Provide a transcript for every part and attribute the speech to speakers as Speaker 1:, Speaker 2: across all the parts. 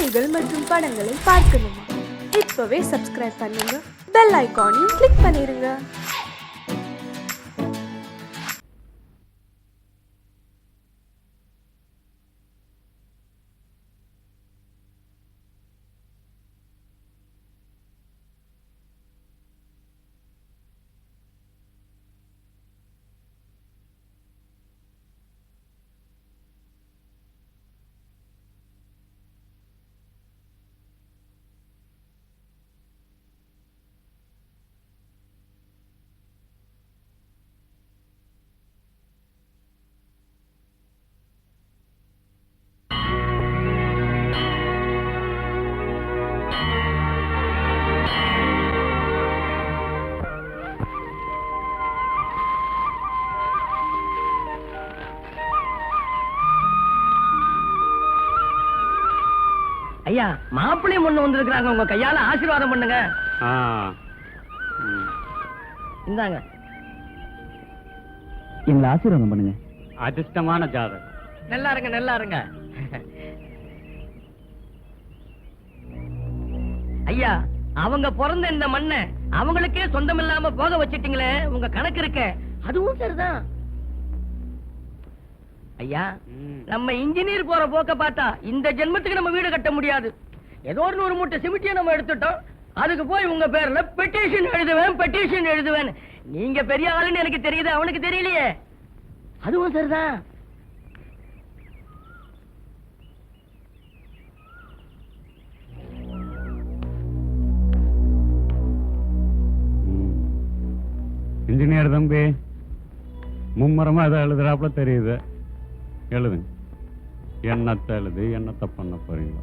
Speaker 1: செய்திகள் மற்றும் படங்களை பார்க்கணுமா? இப்பவே சப்ஸ்கிரைப் பண்ணுங்க, பெல் ஐகானையும் கிளிக் பண்ணிருங்க.
Speaker 2: ஐயா, மாப்பிள்ளையும் ஒண்ணு வந்திருக்கிறாங்க. உங்க கையால ஆசீர்வாதம் பண்ணுங்க. இந்தாங்க.
Speaker 3: எங்களை ஆசீர்வாதம் பண்ணுங்க.
Speaker 4: அதிர்ஷ்டமான ஜாதகம்.
Speaker 2: நல்லா இருங்க, நல்லா இருங்க. ஐயா, அவங்க பிறந்த இந்த மண்ணை அவங்களுக்கே சொந்தம் இல்லாம போக வச்சிட்டீங்களே, உங்க கணக்கு இருக்க அதுவும் சரிதான். ஐயா, நம்ம இன்ஜினியர் போற போக்க பார்த்தா இந்த ஜென்மத்துக்கு நம்ம வீடு கட்ட முடியாது. ஏதோ ஒரு 100 மூட்டை சிமெண்ட்டையே நம்ம எடுத்துட்டோம். அதுக்கு போய் உங்க பேர்ல பெட்டிஷன் எழுதுவேன். நீங்க பெரிய ஆளுன்னு எனக்கு தெரியுது, அவனுக்கு தெரியலையே. அதுவும் சரிதான்.
Speaker 4: இன்ஜினியர் தம்பி மும்மரமா அதை எழுதுறாப்புல தெரியுது. எழுதுங்க. என்னத்தை எழுதி என்னத்தை பண்ண போறீங்க?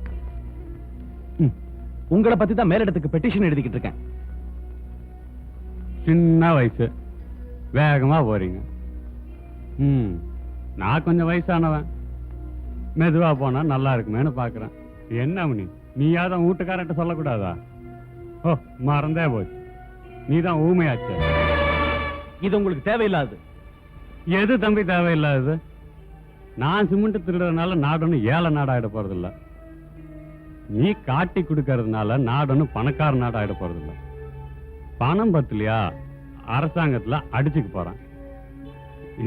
Speaker 3: உங்களை பத்தி தான் மேலிடத்துக்கு பெட்டிஷன் எழுதிக்கிட்டு இருக்கேன்.
Speaker 4: சின்ன வயசு, வேகமா போறீங்க. நான் கொஞ்சம் வயசானவன், மெதுவா போனா நல்லா இருக்குமேன்னு பாக்குறேன். என்ன நீயாதான் வீட்டுக்காரன்ட்ட சொல்லக்கூடாதா? ஓ, மறந்தே போச்சு. நீதான் ஊமையாச்ச.
Speaker 3: இது உங்களுக்கு தேவையில்லாது.
Speaker 4: எது தம்பி தேவையில்லாது? நான் சிமெண்ட் திருடுறதுனால நாடுன்னு ஏழை நாடாயிட போறதில்ல. நீ காட்டி கொடுக்கறதுனால நாடுன்னு பணக்கார நாடாயிட போறதில்ல. பணம் பத்தலையா அரசாங்கத்துல அடிச்சுக்க போறான்.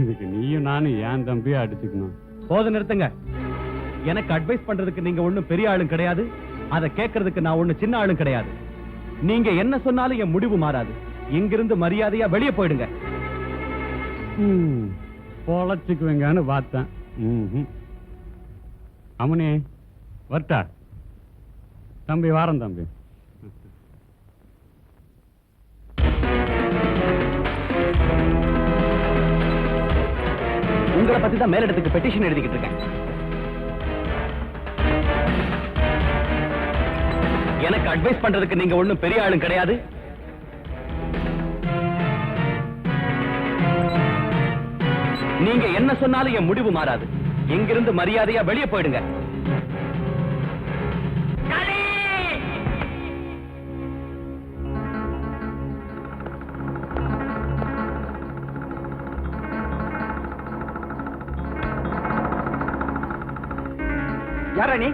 Speaker 4: இதுக்கு நீயும் நானும் ஏன் தம்பி அடிச்சுக்கணும்?
Speaker 3: போது நிறுத்துங்க. எனக்கு அட்வைஸ் பண்றதுக்கு நீங்க ஒண்ணும் பெரிய ஆளும் கிடையாது, அதை கேட்கறதுக்கு நான் ஒண்ணு சின்ன ஆளும் கிடையாது. நீங்க என்ன சொன்னாலும் என் முடிவு மாறாது. இங்கிருந்து மரியாதையா வெளியே போயிடுங்க.
Speaker 4: பொழைச்சுக்குவீங்கன்னு பார்த்தேன். அம்மனி வரட்டா? தம்பி வாரம் தம்பி.
Speaker 3: உங்களை பத்தி தான் மேலிடத்துக்கு பெட்டிஷன் எழுதிக்கிட்டு இருக்கேன். எனக்கு அட்வைஸ் பண்றதுக்கு நீங்க ஒண்ணும் பெரிய ஆளும் கிடையாது. நீங்க என்ன சொன்னாலும் என் முடிவு மாறாது. இங்கிருந்து மரியாதையா வெளியே போயிடுங்க. யாரா நீ?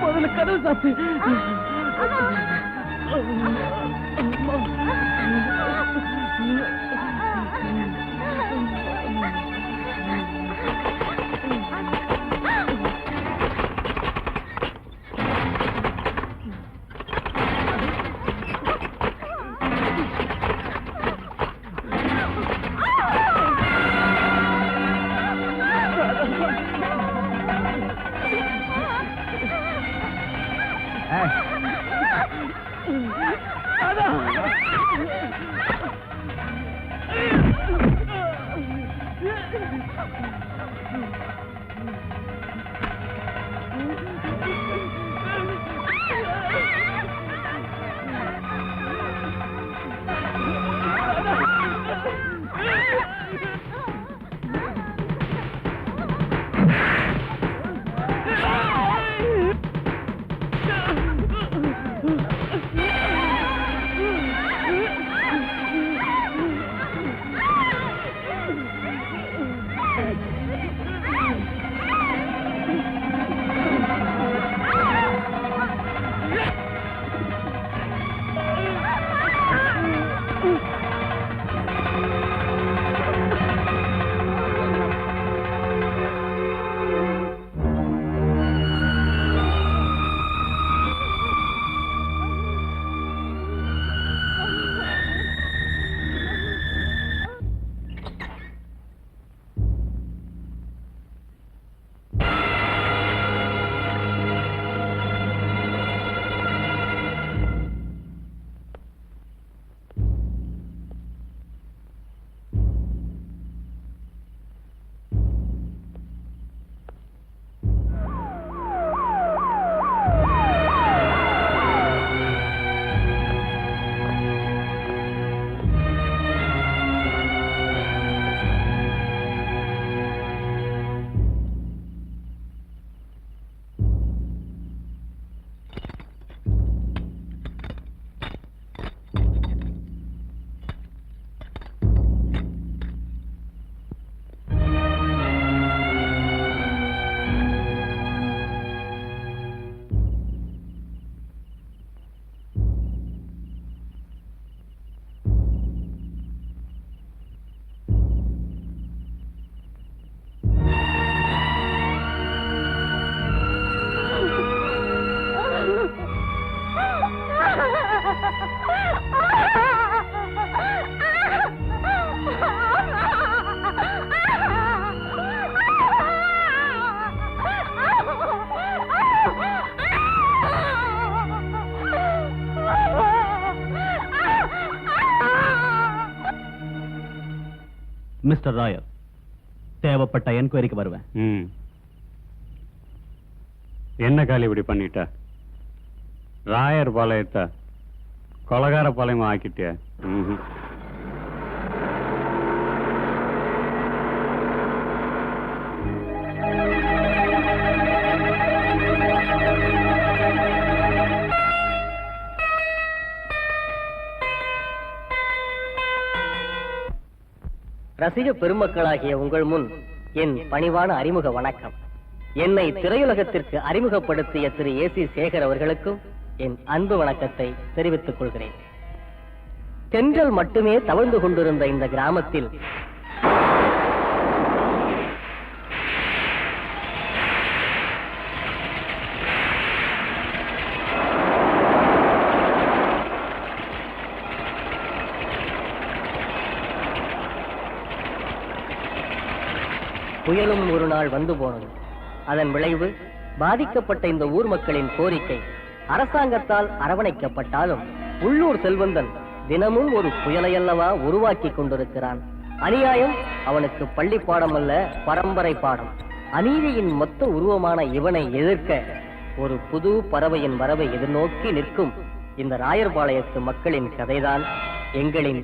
Speaker 3: முதல்ல கதவு சாத்து. மிஸ்டர் ராயர், தேவைப்பட்ட என்கொயரிக்கு வருவேன்.
Speaker 4: என்ன காலி இப்படி பண்ணிட்ட? ராயர் பாளையத்தை கொலகார பாளையமா ஆக்கிட்டிய?
Speaker 2: ரசிக பெருமக்களாகிய உங்கள் முன் என் பணிவான அறிமுக வணக்கம். என்னை திரையுலகத்திற்கு அறிமுகப்படுத்திய திரு ஏசி சேகர் அவர்களுக்கும் என் அன்பு வணக்கத்தை தெரிவித்துக் கொள்கிறேன். தென்றல் மட்டுமே தவழ்ந்து கொண்டிருந்த இந்த கிராமத்தில் புயலும் ஒரு நாள் வந்து போனது. அதன் விளைவு பாதிக்கப்பட்ட இந்த ஊர் மக்களின் கோரிக்கை அரசாங்கத்தால் அரவணைக்கப்பட்டாலும் உள்ளூர் செல்வந்தன் தினமும் ஒரு புயலையல்லவா உருவாக்கி கொண்டிருக்கிறான். அநியாயம் அவனுக்கு பள்ளி பாடம் அல்ல, பரம்பரை பாடம். அநீதியின் மொத்த உருவமான இவனை எதிர்க்க ஒரு புது பறவையின் வரவை எதிர்நோக்கி நிற்கும் இந்த ராயர்பாளையத்து மக்களின் கதைதான் எங்களின்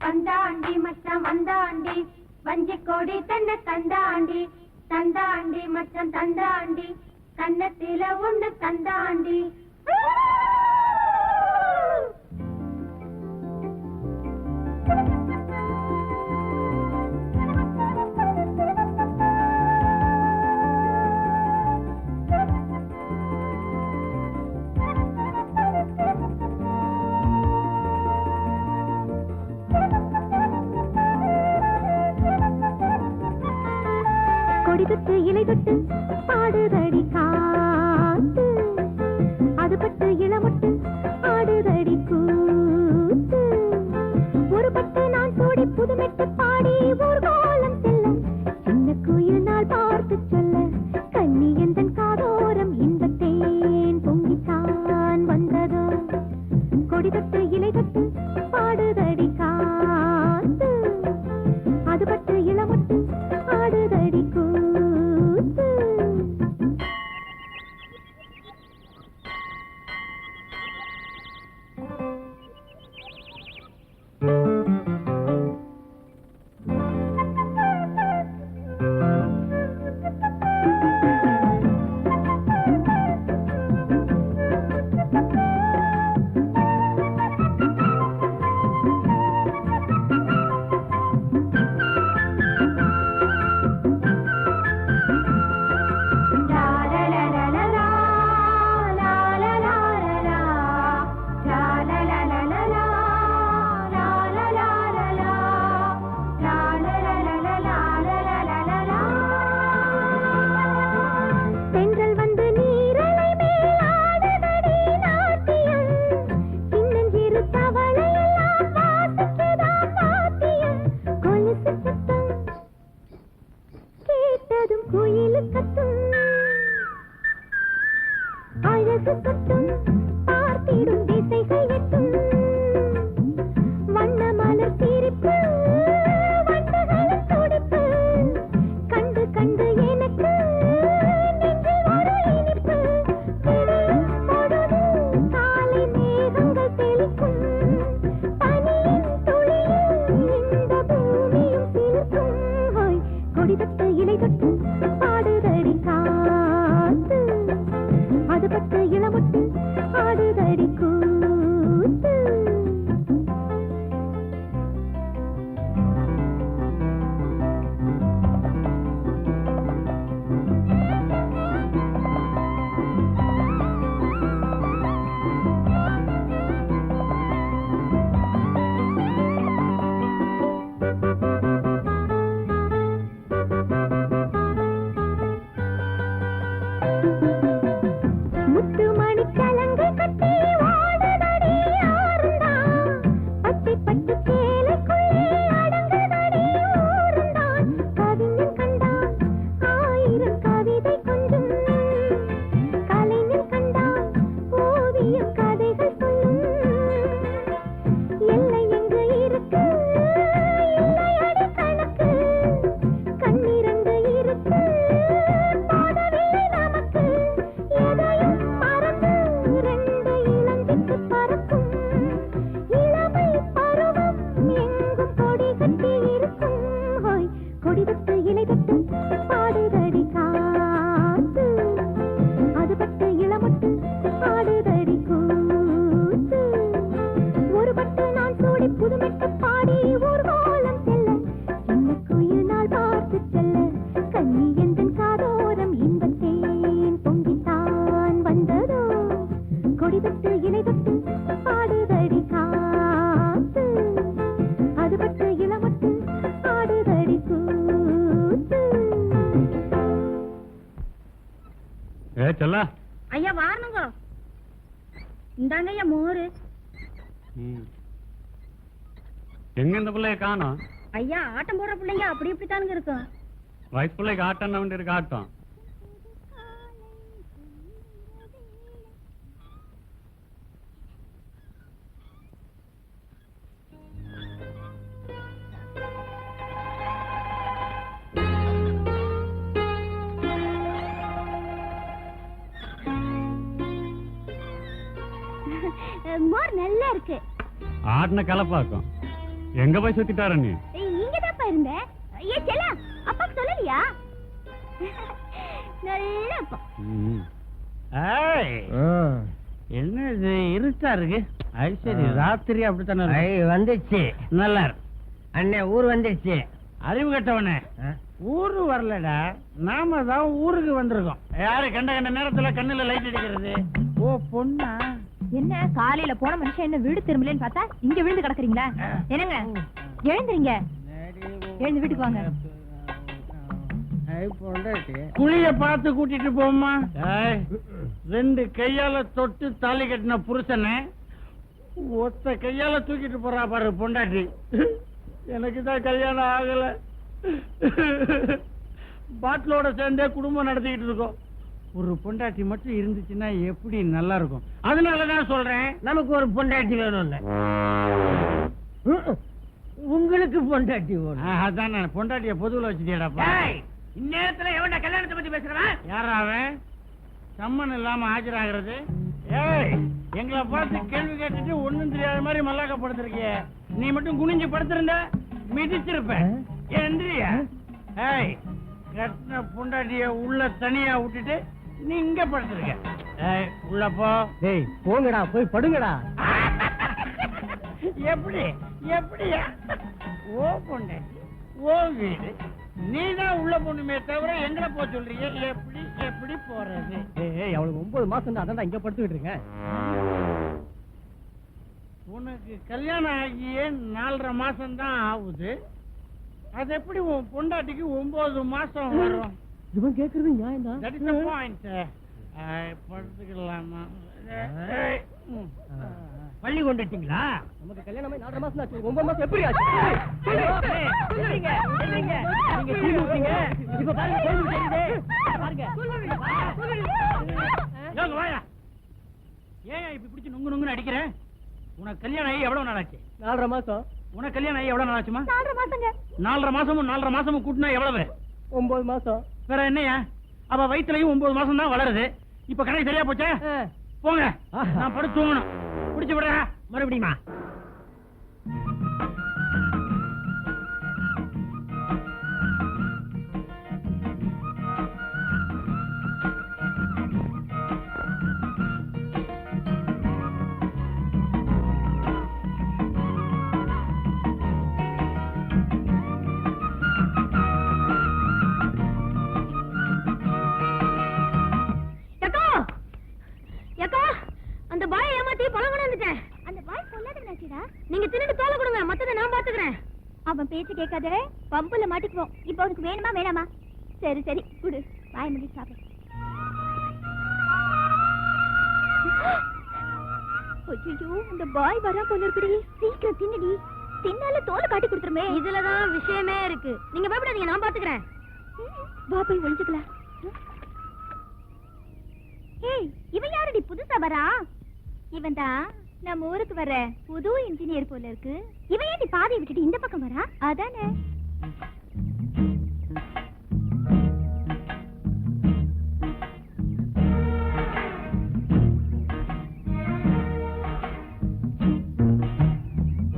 Speaker 5: வந்தாண்டி மச்சான் வந்தாண்டி வஞ்சி கோடி தன்னை தந்தாண்டி தந்தாண்டி மச்சான் தந்தாண்டி கண்ணத்தில ஒண்ணு தந்தாண்டி கொடிகட்டு இலை தொட்டு பாடுதடி காத்து, அது பட்டு இளமட்டு ஆடுதடி கூத்து. ஒரு பட்டு நான் சூடி புதுமெட்டு பாடி ஊர்கோலம் செல்ல, சின்ன குயில் நாள் பார்த்து சொல்ல, கண்ணி எந்தன் காதோரம் இந்த தேன் பொங்கித்தான் வந்ததோ. கொடிகட்டு இலை தொட்டு பாடுதடி காத்து, அது பட்டு இளமட்டு ஆடுதடி கூத்து. மனசு சுட்டும் பார்த்திடும் திசைகள் எட்டும் வண்ண மலர் சிரிப்பு வண்டுகளின் துடிப்பு கண்டு கண்டு எனக்கு நெஞ்சில் ஒரு இனிப்பு விடியும் பொழுது காலை மேகங்கள் தெளிக்கும் பனியின் துளியில் இந்த பூமியும் சிலிர்க்கும் ஹோய் கொடி தொட்டு இலை தொட்டு பாடுதடி காத்து அது பட்டு இளமுட்டு ஆடுதடி கூத்து முத்து மணிக்கலங்கை கட்டி ஓடுதடி ஆறுந்தான் பச்சை பட்டு சேலைக்குள்ளே அடங்குதடி ஊருந்தான் கவிஞன் கண்டான் ஆயிரம் கவிதை கொஞ்சும் கலைஞன் கண்டான் ஓவியம் கதைகள் சொல்லும் எல்லை எங்கு இருக்கு இல்லை அடி கணக்கு கண்ணிரண்டு இருக்கு போதவில்லை நமக்கு எதையும் மறந்து ரெண்டு இளஞ்சிட்டு பறக்கும் இளமை பருவம் எங்கும் கொடி கட்டி இருக்கும் ஹோய் கொடி தொட்டு இலை தொட்டு பாடுதடி காத்து அது பட்டு இளமட்டு ஆடுதடி கூத்து ஒரு பட்டு நான் சூடி புதுமெட்டு பாடி ஊர்வலம் செல்ல சின்ன குயில் நாள் பார்த்து செல்ல கண்ணி எந்தன் காதோரம் இன்பத் தேன் பொங்கித்தான் வந்ததோ கொடி தொட்டு இலை தொட்டு பாடுதடி காத்து அது பட்டு இளமட்டு ஆடுதடி கூத்து
Speaker 4: ஏ செல்லா
Speaker 5: ஐயா வாரணுங்க இந்தாங்க ஐயா மோரு
Speaker 4: எங்க இந்த பிள்ளைய காணோம்?
Speaker 5: ஐயா ஆட்டம் போடுற பிள்ளைங்க அப்படி இப்படித்தானுங்க இருக்கும்
Speaker 4: வயசு பிள்ளைக்கு ஆட்டம் வேண்டி இருக்கு ஆட்டம்.
Speaker 5: மோர் நல்லா இருக்கு
Speaker 4: ஆடின கலப்பாக்கும். எங்க போய் சுத்திட்டார நீ?
Speaker 5: இங்க தான்ப்பா இருந்தேன் ஏ செல்லா அப்பா சொல்லலையா நல்லா அப்பா
Speaker 2: என்ன இது இருட்டா இருக்கு? அது சரி, ராத்திரி அப்படித்தானே வந்துச்சு. நல்லா அண்ணே ஊர் வந்துடுச்சு. அறிவு கட்டவனே, ஊரு வரலடா, நாம தான் ஊருக்கு வந்திருக்கோம். யாரு கண்ட கண்ட நேரத்துல கண்ணுல லைட் அடிக்கிறது? ஓ பொண்ணா?
Speaker 5: என்ன காலையில போன மனுஷன் என்ன வீடு திரும்பலன்னு பார்த்தா இங்க விழுந்து கிடக்குறீங்களா? என்னங்க எழுந்துறீங்க, எழுந்து வீட்டுக்கு வாங்க.
Speaker 2: குளிய பார்த்து கூட்டிட்டு போமா. ரெண்டு கையால தொட்டு தாலி கட்டின புருஷனை ஒத்த கையால தூக்கிட்டு போறா பாரு பொண்டாட்டி. எனக்கு தான் கல்யாணம் ஆகல, பாட்டிலோட சேர்ந்தே குடும்பம் நடத்திக்கிட்டு இருக்கோம். ஒரு பொண்டாட்டி மட்டும் இருந்துச்சுன்னா எப்படி நல்லா இருக்கும். அதனாலதான் சொல்றேன், நமக்கு ஒரு பொண்டாட்டி வேணும்னு. உங்களுக்கு பொண்டாட்டி வேணும்? அதான் நான் பொண்டாட்டிய பொதுவில் வச்சுட்டேடாப்பா. இந்நேரத்துல எவன்டா கல்யாணத்தை பத்தி பேசுறவன்? யாராவன் சம்மன் இல்லாம ஆஜராகிறது? ஏய், எங்களை பார்த்து கேள்வி கேட்டுட்டு ஒண்ணும் தெரியாத மாதிரி மல்லாக்கப்படுத்திருக்கிய. நீ மட்டும் குனிஞ்சு படுத்திருந்த மிதிச்சிருப்ப. எந்திரியா? ஏய், கட்டின பொண்டாட்டிய உள்ள தனியா விட்டுட்டு நீ இங்க படுத்திருக்க. ஏய், உள்ள போ.
Speaker 6: டேய் போங்கடா, போய் படுங்கடா.
Speaker 2: எப்படி எப்படியா? ஓ பொண்டாட்டி, ஓ வீடு, நீதான் உள்ள போகணுமே தவிர எங்களை போக சொல்றீங்க. எப்படி எப்படி போறது?
Speaker 6: ஏய் அவளுக்கு 9 மாசம் தான், அதான் இங்க படுத்துக்கிட்டு இருக்கேன்.
Speaker 2: உனக்கு கல்யாணம் ஆகியே 4.5 மாசம் தான் ஆகுது. அது எப்படி உன் பொண்டாட்டிக்கு 9 மாசம் வரும்?
Speaker 6: இவன் கேக்குறது நியாயம் தான்.
Speaker 2: That is the point. படுத்துக்கலாமா? பள்ளி கொண்டுட்டீங்களா?
Speaker 6: நமக்கு கல்யாணம் 4.5 மாசம் ஆச்சு, 9 மாசம் எப்படி ஆச்சு? நீங்க தூங்கி விட்டீங்க. இப்ப பாருங்க, தெரியுதே பாருங்க.
Speaker 2: வாயா,
Speaker 7: ஏன் இப்ப பிடிச்சி நுங்கு அடிக்கிற? உனக்கு கல்யாணம் ஆகி எவ்வளவு நாள் ஆச்சு?
Speaker 6: 4.5 மாசம்.
Speaker 7: உனக்கு கல்யாணம் ஆகி எவ்வளவு நாள் ஆச்சுமா?
Speaker 5: 4.5 மாசங்க.
Speaker 7: 4.5 மாசமும் கூட்டினா எவ்வளவு?
Speaker 6: 9 மாசம்.
Speaker 7: வேற என்னையா? அவ வயிற்றுலயும் 9 மாசம் தான் வளருது. இப்ப கணக்கு சரியா போச்சா? போங்க, நான் படுத்து தூங்கணும். பிடிச்சு விடுறா மறுபடியுமா?
Speaker 5: அந்த பாய் ஏமாத்தி பழம் கொண்டு வந்துட்டேன். அந்த பாய் சொல்லாதீங்கடா. நீங்க தின்னுட்டு தோலை கொடுங்க, மத்தத நான் பாத்துக்கிறேன். அவன் பேச்சு கேட்காத, பம்புல மாட்டிக்குவோம். இப்போ உனக்கு வேணுமா வேணாமா? சரி சரி குடு, பாய் முடி சாப்பிடு. ஐயோ, இந்த பாய் வரா போல இருக்குடி. சீக்கிரம் தின்னுடி, தின்னால தோலை காட்டி கொடுத்துருமே. இதுலதான் விஷயமே இருக்கு. நீங்க பயப்படாதீங்க, நான் பாத்துக்கிறேன். வா போய் ஒளிஞ்சுக்கலாம். ஏய், இவன் யாரடி புதுசா வரா? இவன் தான் நம்ம ஊருக்கு வர புது இன்ஜினியர் போல இருக்கு. இவன் ஏன் பாதையை விட்டுட்டு இந்த பக்கம் வரா? அதானே.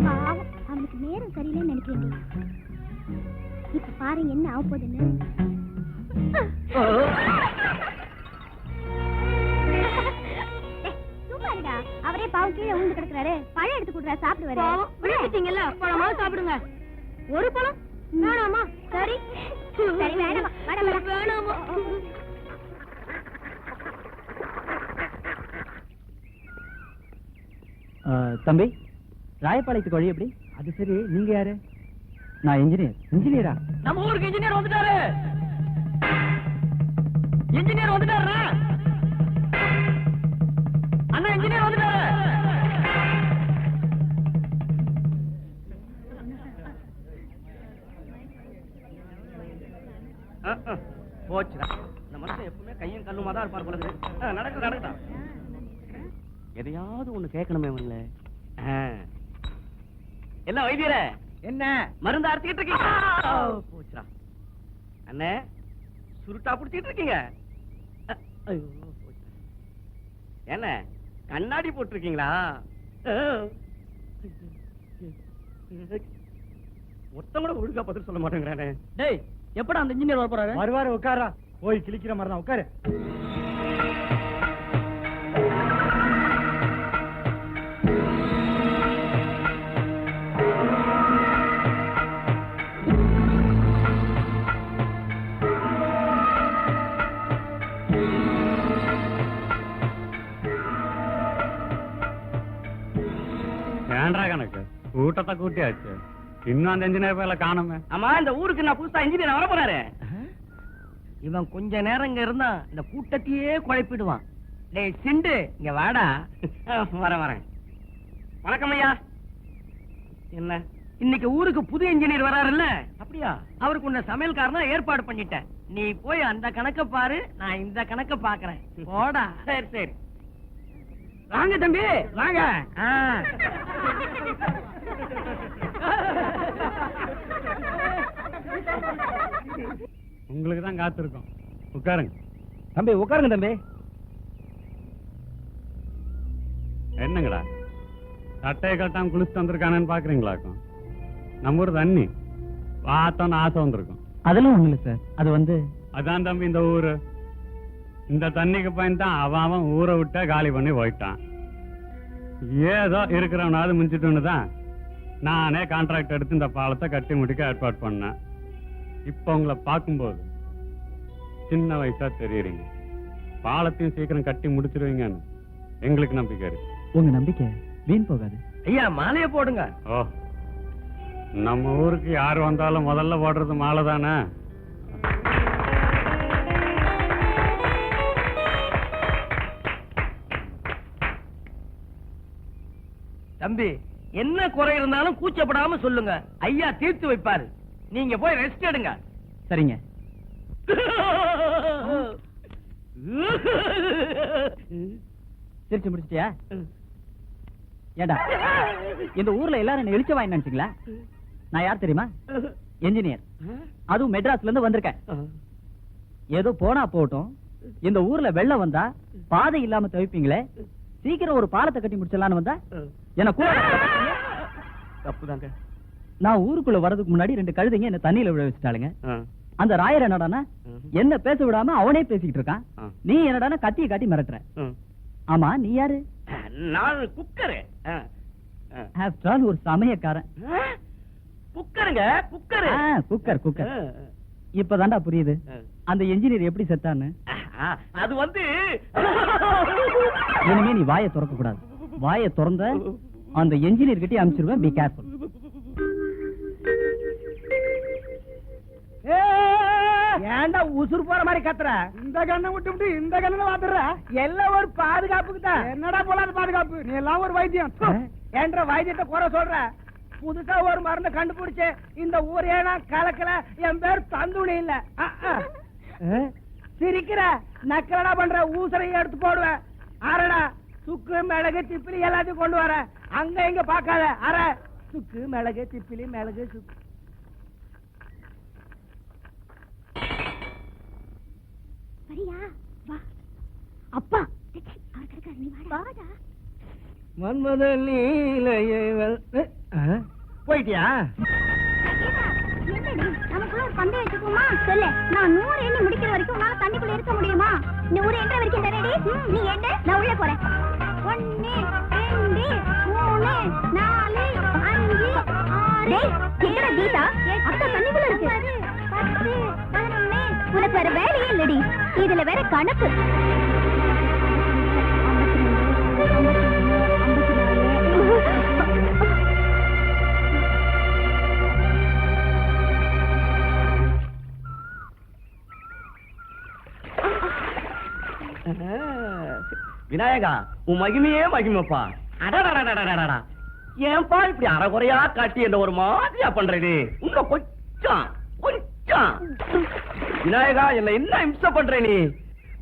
Speaker 5: பாவம், அவனுக்கு நேரம் சரியில்லைன்னு நினைக்கிறேன். இப்ப பாரு என்ன ஆக போகுதுன்னு. அவரே பாவம் கீழே விழுந்து கிடக்குறாரு. பழம் எடுத்து கொடுறா, சாப்பிடுவாரு. விழுந்துட்டீங்கல்ல, பழமா சாப்பிடுங்க. ஒரு பழம் வேணாமா? சரி சரி, வேணாமா வேணாமா.
Speaker 6: தம்பி, ராயப்பாளையத்துக்கு வழி எப்படி? அது சரி, நீங்க யாரு? நான் இன்ஜினியர். இன்ஜினியரா?
Speaker 2: நம்ம ஊருக்கு இன்ஜினியர் வந்துட்டாரு. இன்ஜினியர் வந்துட்டாரு. அண்ணா இன்ஜினியர் வந்துட்டாரு. போச்சுடா. இந்த மனுஷன் எப்பவுமே கையும் கல்லுமா தான் இருப்பார் போல இருக்கு. நடக்கட்டும். எதையாவது ஒண்ணு கேட்கணுமே உள்ள. என்ன வைத்தியர,
Speaker 6: என்ன
Speaker 2: மருந்து அரைச்சிக்கிட்டு இருக்கீங்க? போச்சுடா. அண்ணே, சுருட்டா புடிச்சிட்டு இருக்கீங்க. என்ன கண்ணாடி போட்டிருக்கீங்களா? ஒருத்தவங்க கூட ஒழுங்கா பதில் சொல்ல மாட்டேங்கிறானே.
Speaker 6: டேய்,
Speaker 2: எப்படா அந்த இன்ஜினியர் வர போறாரு?
Speaker 6: வருவாரு, உட்காரா. போய் கிளிக்கிற மாதிரி தான் உட்காரு.
Speaker 4: ஏன்டா கணக்கு கூட்டத்தை கூட்டியாச்சு, இன்னும் அந்த இன்ஜினியர் பேர்ல காணுமே.
Speaker 2: ஆமா, இந்த ஊருக்கு நான் புதுசா இன்ஜினியர் வர போறாரு. இவன் கொஞ்ச நேரம் இங்க இருந்தா இந்த கூட்டத்தையே குழப்பிடுவான். டேய் சிண்டு, இங்க வாடா. வரேன். வணக்கம் ஐயா. என்ன இன்னைக்கு ஊருக்கு புது இன்ஜினியர் வராருல்ல? அப்படியா? அவருக்கு உன்ன சமையல்காரனா ஏற்பாடு பண்ணிட்டேன். நீ போய் அந்த கணக்க பாரு, நான் இந்த கணக்க பாக்குறேன். போடா. சரி சரி, வாங்க தம்பி வாங்க.
Speaker 4: உங்களுக்கு தான் காத்திருக்கோம், உட்காருங்க.
Speaker 6: தம்பி உட்காருங்க தம்பி.
Speaker 4: என்னங்கடா சட்டையை கட்டாம குளிச்சுட்டு வந்திருக்கானு பாக்குறீங்களாக்கும்? நம்ம ஊர் தண்ணி பார்த்தோன்னு ஆசை வந்திருக்கும்.
Speaker 6: அதெல்லாம் ஒண்ணு இல்ல சார், அது வந்து
Speaker 4: அதான் தம்பி இந்த ஊரு. இந்த தண்ணிக்கு பயன்தான் அவன் ஊரை விட்டா காலி பண்ணி போயிட்டான். ஏதோ இருக்கிறவனாவது மிஞ்சிட்டுன்னு தான் நானே கான்ட்ராக்ட் எடுத்து இந்த பாலத்தை கட்டி முடிக்க ஏற்பாடு பண்ணேன். இப்ப உங்களை பார்க்கும்போது சின்ன வயசா தெரியுறீங்க. பாலத்தையும் சீக்கிரம் கட்டி முடிச்சிருவீங்கன்னு எங்களுக்கு நம்பிக்கை இருக்கு.
Speaker 6: உங்க நம்பிக்கை வீண் போகாது.
Speaker 2: ஐயா, மாலையை போடுங்க.
Speaker 4: ஓ, நம்ம ஊருக்கு யார் வந்தாலும் முதல்ல போடுறது மாலை தானே.
Speaker 2: தம்பி, என்ன குறை இருந்தாலும் கூச்சப்படாம சொல்லுங்க, ஐயா தீர்த்து வைப்பாரு. நீங்க போய் ரெஸ்ட் எடுங்க.
Speaker 6: சரிங்க. சிரிச்சு முடிச்சிட்டியா? ஏண்டா இந்த ஊர்ல எல்லாரும் என்ன எழுச்ச வாங்கி நினைச்சீங்களா? நான் யார் தெரியுமா? என்ஜினியர். அதுவும் மெட்ராஸ்ல இருந்து வந்திருக்கேன். ஏதோ போனா போட்டும், இந்த ஊர்ல வெள்ளம் வந்தா பாதை இல்லாம தவிப்பீங்களே, சீக்கிரம் ஒரு பாலத்தை கட்டி முடிச்சிடலான்னு வந்தா என்ன கூட
Speaker 7: தப்புதாங்க.
Speaker 6: நான் ஊருக்குள்ள வரதுக்கு முன்னாடி 2 கழுதைங்க என்ன தண்ணியில விழ வச்சுட்டாளுங்க. அந்த ராயர் என்னடானா என்ன பேச விடாம அவனே பேசிக்கிட்டு இருக்கான். நீ என்னடானா கத்தியை காட்டி மிரட்டுற. ஆமா, நீ யாரு?
Speaker 7: நான் குக்கரு.
Speaker 6: ஆஃப்டர் ஆல் ஒரு சமயக்காரன்.
Speaker 7: குக்கருங்க, குக்கரு.
Speaker 6: Cooker cooker. இப்பதான்டா புரியுது அந்த என்ஜினியர் எப்படி செத்தான்னு.
Speaker 7: அது வந்து
Speaker 6: இனிமே நீ வாயை திறக்க கூடாது. வாயை திறந்த அந்த என்ஜினியர் கிட்டே அனுப்பிச்சிருவேன். Be careful.
Speaker 2: ஏன்டா உசுர் போற மாதிரி கத்துற?
Speaker 8: இந்த கண்ணை விட்டு இந்த கண்ணை வாத்துற.
Speaker 2: எல்லாம் ஒரு பாதுகாப்புக்கு தான்.
Speaker 8: என்னடா போலாது பாதுகாப்பு? நீ எல்லாம் ஒரு வைத்தியம்.
Speaker 2: என்ற வைத்தியத்தை குறை சொல்ற. புதுசா ஒரு மருந்து கண்டுபிடிச்சு இந்த ஊர் ஏனா கலக்கல. என் பேர் தந்துணி இல்ல. சிரிக்கிற நக்கலடா பண்ற. ஊசரையும் எடுத்து போடுவேன். அரடா சுக்கு மிளகு திப்பிலி எல்லாத்தையும் கொண்டு வர. அங்க இங்க பாக்காத. அர சுக்கு மிளகு திப்பிலி மிளகு சுக்கு.
Speaker 5: வரியா? வா. அப்பா அவர் கிடைக்காது. நீ வாடா.
Speaker 2: மன்மத நீலையவள். போயிட்டியா?
Speaker 5: நமக்குள்ள ஒரு பந்தயம் வச்சுக்கோமா? சொல்லு. நான் 100 எண்ணி முடிக்கிற வரைக்கும் உன்னால தண்ணிக்குள்ள இருக்க முடியுமா? இந்த 100 எண்ற வரைக்கும் ரெடி? நீ எண்ணு, நான் உள்ள போறேன். 1 2 3 4 5 6. டேய், எங்கடா கீதா? அக்கா தண்ணிக்குள்ள இருக்கு. 10 11. உனக்கு வேற வேலையே இல்லடி. இதுல வேற கணக்கு.
Speaker 7: விநாயகா, உன் மகிமையே மகிமைப்பா. அடடடடடடடா. ஏன்பா இப்படி அறகுறையா காட்டி என்ன ஒரு மாதிரியா பண்றது? இன்னும் கொஞ்சம் கொஞ்சம். விநாயகா, என்ன இம்சை பண்ற நீ?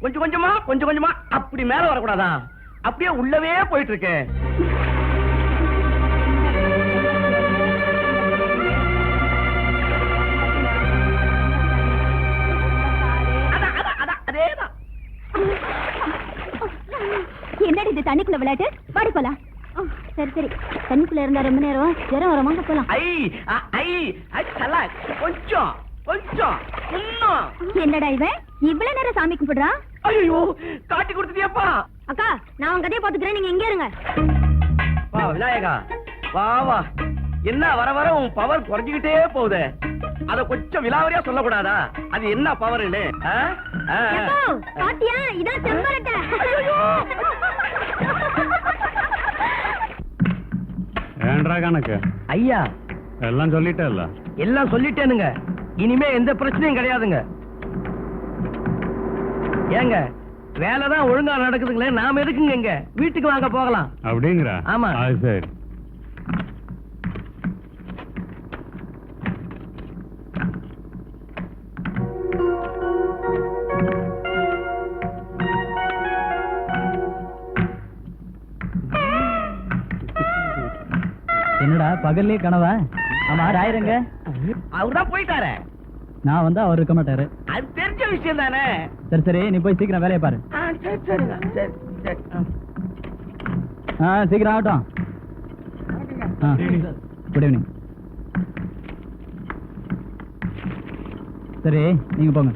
Speaker 7: கொஞ்சம் கொஞ்சமா கொஞ்சம் கொஞ்சமா அப்படி மேல வரக்கூடாதா? அப்படியே உள்ளவே போயிட்டு இருக்கு. அதேதான்.
Speaker 5: என்னடி இது தண்ணிக்குள்ள விளையாட்டு? வாடி போலாம். சரி சரி, தண்ணிக்குள்ள இருந்தா ரொம்ப நேரம் ஜரம் வர வாங்க போலாம்.
Speaker 7: கொஞ்சம் கொஞ்சம் இன்னும்.
Speaker 5: என்னடா இவன் இவ்வளவு நேரம் சாமி கும்பிடுறா?
Speaker 7: ஐயோ, காட்டி கொடுத்துட்டியாப்பா.
Speaker 5: அக்கா, நான் உன் கதையை பாத்துக்கிறேன், நீங்க எங்க இருங்க.
Speaker 7: வா விநாயகா, வா வா. என்ன வர வர உன் பவர் குறைஞ்சுக்கிட்டே போகுது. அத கொஞ்சம் விலாவரியா சொல்லக்கூடாதா? அது என்ன பவர்னு?
Speaker 5: பாத்தியா, இதான் செம்பரட்டை.
Speaker 4: ஏன்றா கணக்கு?
Speaker 7: ஐயா,
Speaker 4: எல்லாம் சொல்லிட்டேல்ல?
Speaker 7: எல்லாம் சொல்லிட்டேனுங்க. இனிமே எந்த பிரச்சனையும் கிடையாதுங்க. ஏங்க, வேலைதான் ஒழுங்கா நடக்குதுங்களே, நாம எதுக்குங்க இங்க? வீட்டுக்கு வாங்க போகலாம்.
Speaker 4: அப்படிங்கிற?
Speaker 7: ஆமா.
Speaker 4: அது சரி.
Speaker 6: என்னடா பகல்லே கனவா? ஆமா, ராயருங்க?
Speaker 7: அவர்தான் போயிட்டாரு.
Speaker 6: நான் வந்தா அவர் இருக்க மாட்டாரு.
Speaker 7: அது தெரிஞ்ச விஷயம் தானே.
Speaker 6: சரி சரி, நீ போய் சீக்கிரம் வேலையை பாரு.
Speaker 7: சரி சரிங்க, சரி சரி.
Speaker 6: சீக்கிரம் ஆகட்டும். Good evening. சரி, நீங்க போங்க.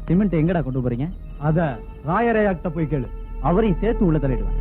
Speaker 6: சிமெண்ட் எங்கடா கொண்டு போறீங்க?
Speaker 3: அத ராயரையாட்ட போய் கேளு.
Speaker 6: அவரையும் சேர்த்து உள்ள தள்ளிடுவேன்.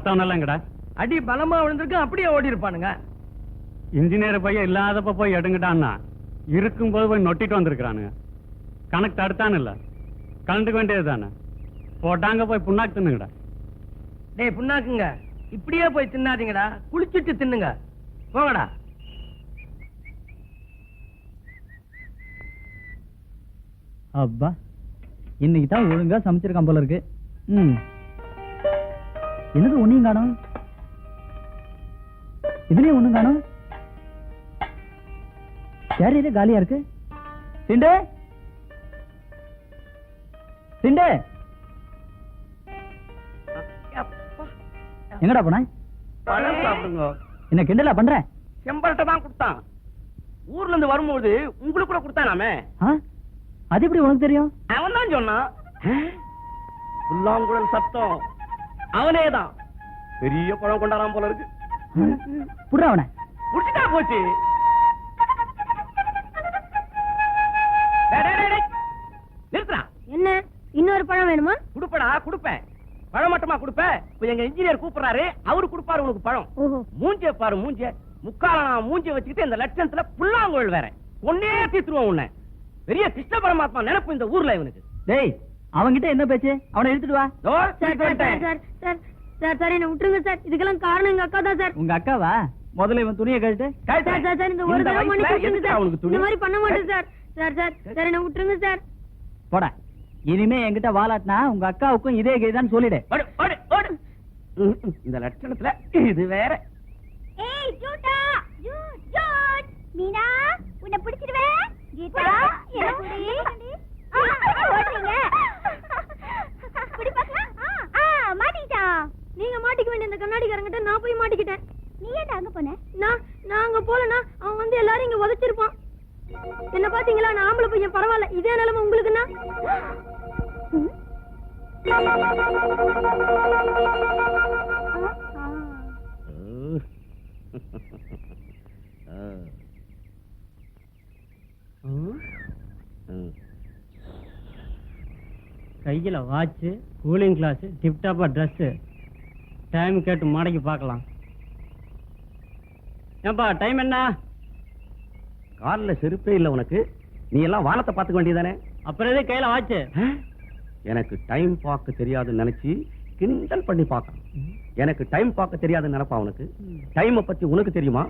Speaker 4: மத்தவனெல்லாம் எங்கடா?
Speaker 2: அடி பலமா விழுந்திருக்கு, அப்படியே ஓடி இருப்பானுங்க.
Speaker 4: இன்ஜினியர் பையன் இல்லாதப்ப போய் எடுங்கடான்னா இருக்கும்போது போய் நொட்டிட்டு வந்திருக்கிறானுங்க. கணக்கு தடுத்தானு இல்ல, கலந்துக்க வேண்டியது தானே. போட்டாங்க போய் புண்ணாக்கு தின்னுங்கடா.
Speaker 2: டேய் புண்ணாக்குங்க, இப்படியே போய் தின்னாதீங்கடா, குளிச்சுட்டு தின்னுங்க. போங்கடா.
Speaker 6: அப்பா, இன்னைக்கு தான் ஒழுங்கா சமைச்சிருக்கான் போல இருக்கு. என்னது ஒண்ணையும் காணோம், இதுலயும் ஒண்ணும் காணோம். யார் இது காலியா இருக்கு? சிண்டு, சிண்டு, எங்கடா போன?
Speaker 7: பழம் சாப்பிடுங்க.
Speaker 6: என்ன கிண்டலா பண்ற?
Speaker 7: செம்பரத்தை தான் கொடுத்தான். ஊர்ல இருந்து வரும்போது உங்களுக்கு கூட கொடுத்தானாமே.
Speaker 6: அது எப்படி உனக்கு தெரியும்?
Speaker 7: அவன் தான் சொன்னான். புல்லாங்குழல் சத்தம் அவனேதான். பெரிய பழம் கொண்டாடாம போல இருக்கு.
Speaker 6: புடுறா அவனை.
Speaker 7: புடிச்சிட்டா போச்சு. நிறுத்துறா.
Speaker 5: என்ன இன்னொரு பழம் வேணுமா?
Speaker 7: குடுப்படா, குடுப்பேன். பழம் மட்டுமா குடுப்பேன்? இப்ப எங்க இன்ஜினியர் கூப்பிடுறாரு, அவரு குடுப்பாரு உனக்கு பழம். மூஞ்சிய பாரு, மூஞ்சிய முக்கால நான் மூஞ்சிய வச்சுக்கிட்டு இந்த லட்சணத்துல புல்லாங்குழல் வேற ஒன்னே தீத்துருவோம். உன்னை பெரிய கிருஷ்ண பரமாத்மா நினைப்பு இந்த ஊர்ல இவனுக்கு.
Speaker 6: டேய், அவன்கிட்ட என்ன பேச்சு? அவனை எடுத்துட்டு வா.
Speaker 5: சார் என்ன விட்டுருங்க சார். இதுக்கெல்லாம் காரணம் எங்க அக்கா தான் சார்.
Speaker 6: உங்க அக்காவா? முதல்ல இவன் துணியை கழட்டு.
Speaker 5: சார் இந்த ஒரு தடவை மன்னிச்சு சார், இந்த மாதிரி பண்ண மாட்டேன் சார். சார் என்ன விட்டுருங்க சார்.
Speaker 6: போடா, இனிமே என்கிட்ட வாலாட்டினா உங்க அக்காவுக்கும் இதே கேதான் சொல்லிடு.
Speaker 7: இந்த லட்சணத்துல இது வேற.
Speaker 5: ஏய் ஜூட்டா, ஜூட் மீனா, உன்னை பிடிச்சிடுவேன். கீதா, என்ன புடி? ஓடுறீங்க. புடி பார்க்கலாம். மாட்டிக்கிட்டா. நீங்க மாட்டிக்க வேண்டிய இந்த கண்ணாடிக்காரங்கிட்ட நான் போய் மாட்டிக்கிட்டேன். நீ ஏன் அங்க போன? நான் அங்க போலனா அவன் வந்து எல்லாரும் இங்க உதைச்சிருப்பான். என்ன பாத்தீங்களா? நான் ஆம்பளை பையன், பரவாயில்ல. இதே நிலைமை உங்களுக்குன்னா?
Speaker 2: கையில வாட்ச், கூலிங் கிளாஸ், டிப்டாப்பா ட்ரெஸ், டைம் கேட்டு மடக்கி பார்க்கலாம். ஏன்பா டைம் என்ன?
Speaker 7: காலில் செருப்பே இல்ல உனக்கு. நீ எல்லாம் வானத்தை பார்த்துக்க வேண்டியதானே.
Speaker 2: அப்புறம் எது கையில வாட்ச்?
Speaker 7: எனக்கு டைம் பார்க்க தெரியாதுன்னு நினைச்சு கிண்டல் பண்ணி பார்க்க. எனக்கு டைம் பார்க்க தெரியாதுன்னு நினைப்பா உனக்கு. டைம் பத்தி உனக்கு தெரியுமா?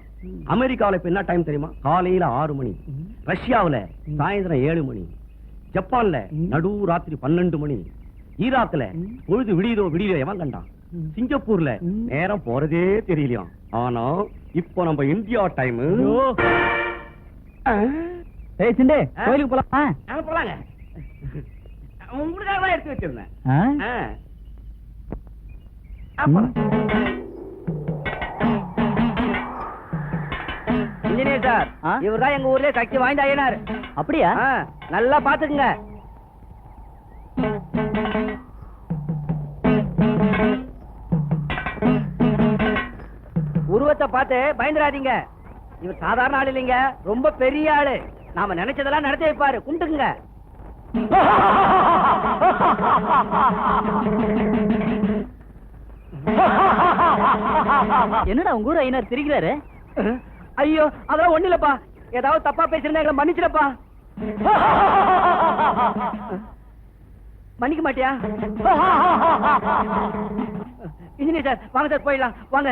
Speaker 7: அமெரிக்காவில இப்ப என்ன டைம் தெரியுமா? காலையில 6 மணி. ரஷ்யாவில சாயந்தரம் 7 மணி. ஜப்பான்ல நடு ராத்திரி 12 மணி. ஈராக்ல பொழுது விடியதோ எவன் கண்டான்? சிங்கப்பூர்ல நேரம் போறதே தெரியலையா. ஆனா இப்போ நம்ம இந்தியா டைம்.
Speaker 6: ஏய் சிண்டே, கோயிலுக்கு போலாம்.
Speaker 7: போலாங்க. உங்களுக்காக தான் எடுத்து வச்சிருந்தேன். இன்ஜினியர் சார், இவர் தான் எங்க ஊர்லயே சக்தி வாய்ந்த ஐயனார்.
Speaker 6: அப்படியா?
Speaker 7: நல்லா பாத்துக்குங்க. உருவத்தை பார்த்து பயந்துராதீங்க. இவர் சாதாரண ஆள் இல்லைங்க, ரொம்ப பெரிய ஆளு. நாம நினைச்சதெல்லாம் நடத்தி வைப்பாரு. கும்பிட்டுக்குங்க.
Speaker 6: என்னடா உங்க ஊர் ஐயனார் சிரிக்கிறாரு?
Speaker 7: ஐயோ, அதெல்லாம் ஒண்ணு இல்லப்பா. ஏதாவது தப்பா பேசிருந்தா எங்களை மன்னிச்சிடப்பா. மன்னிக்க மாட்டியா? இன்ஜினியர் சார், வாங்க சார், போயிடலாம் வாங்க.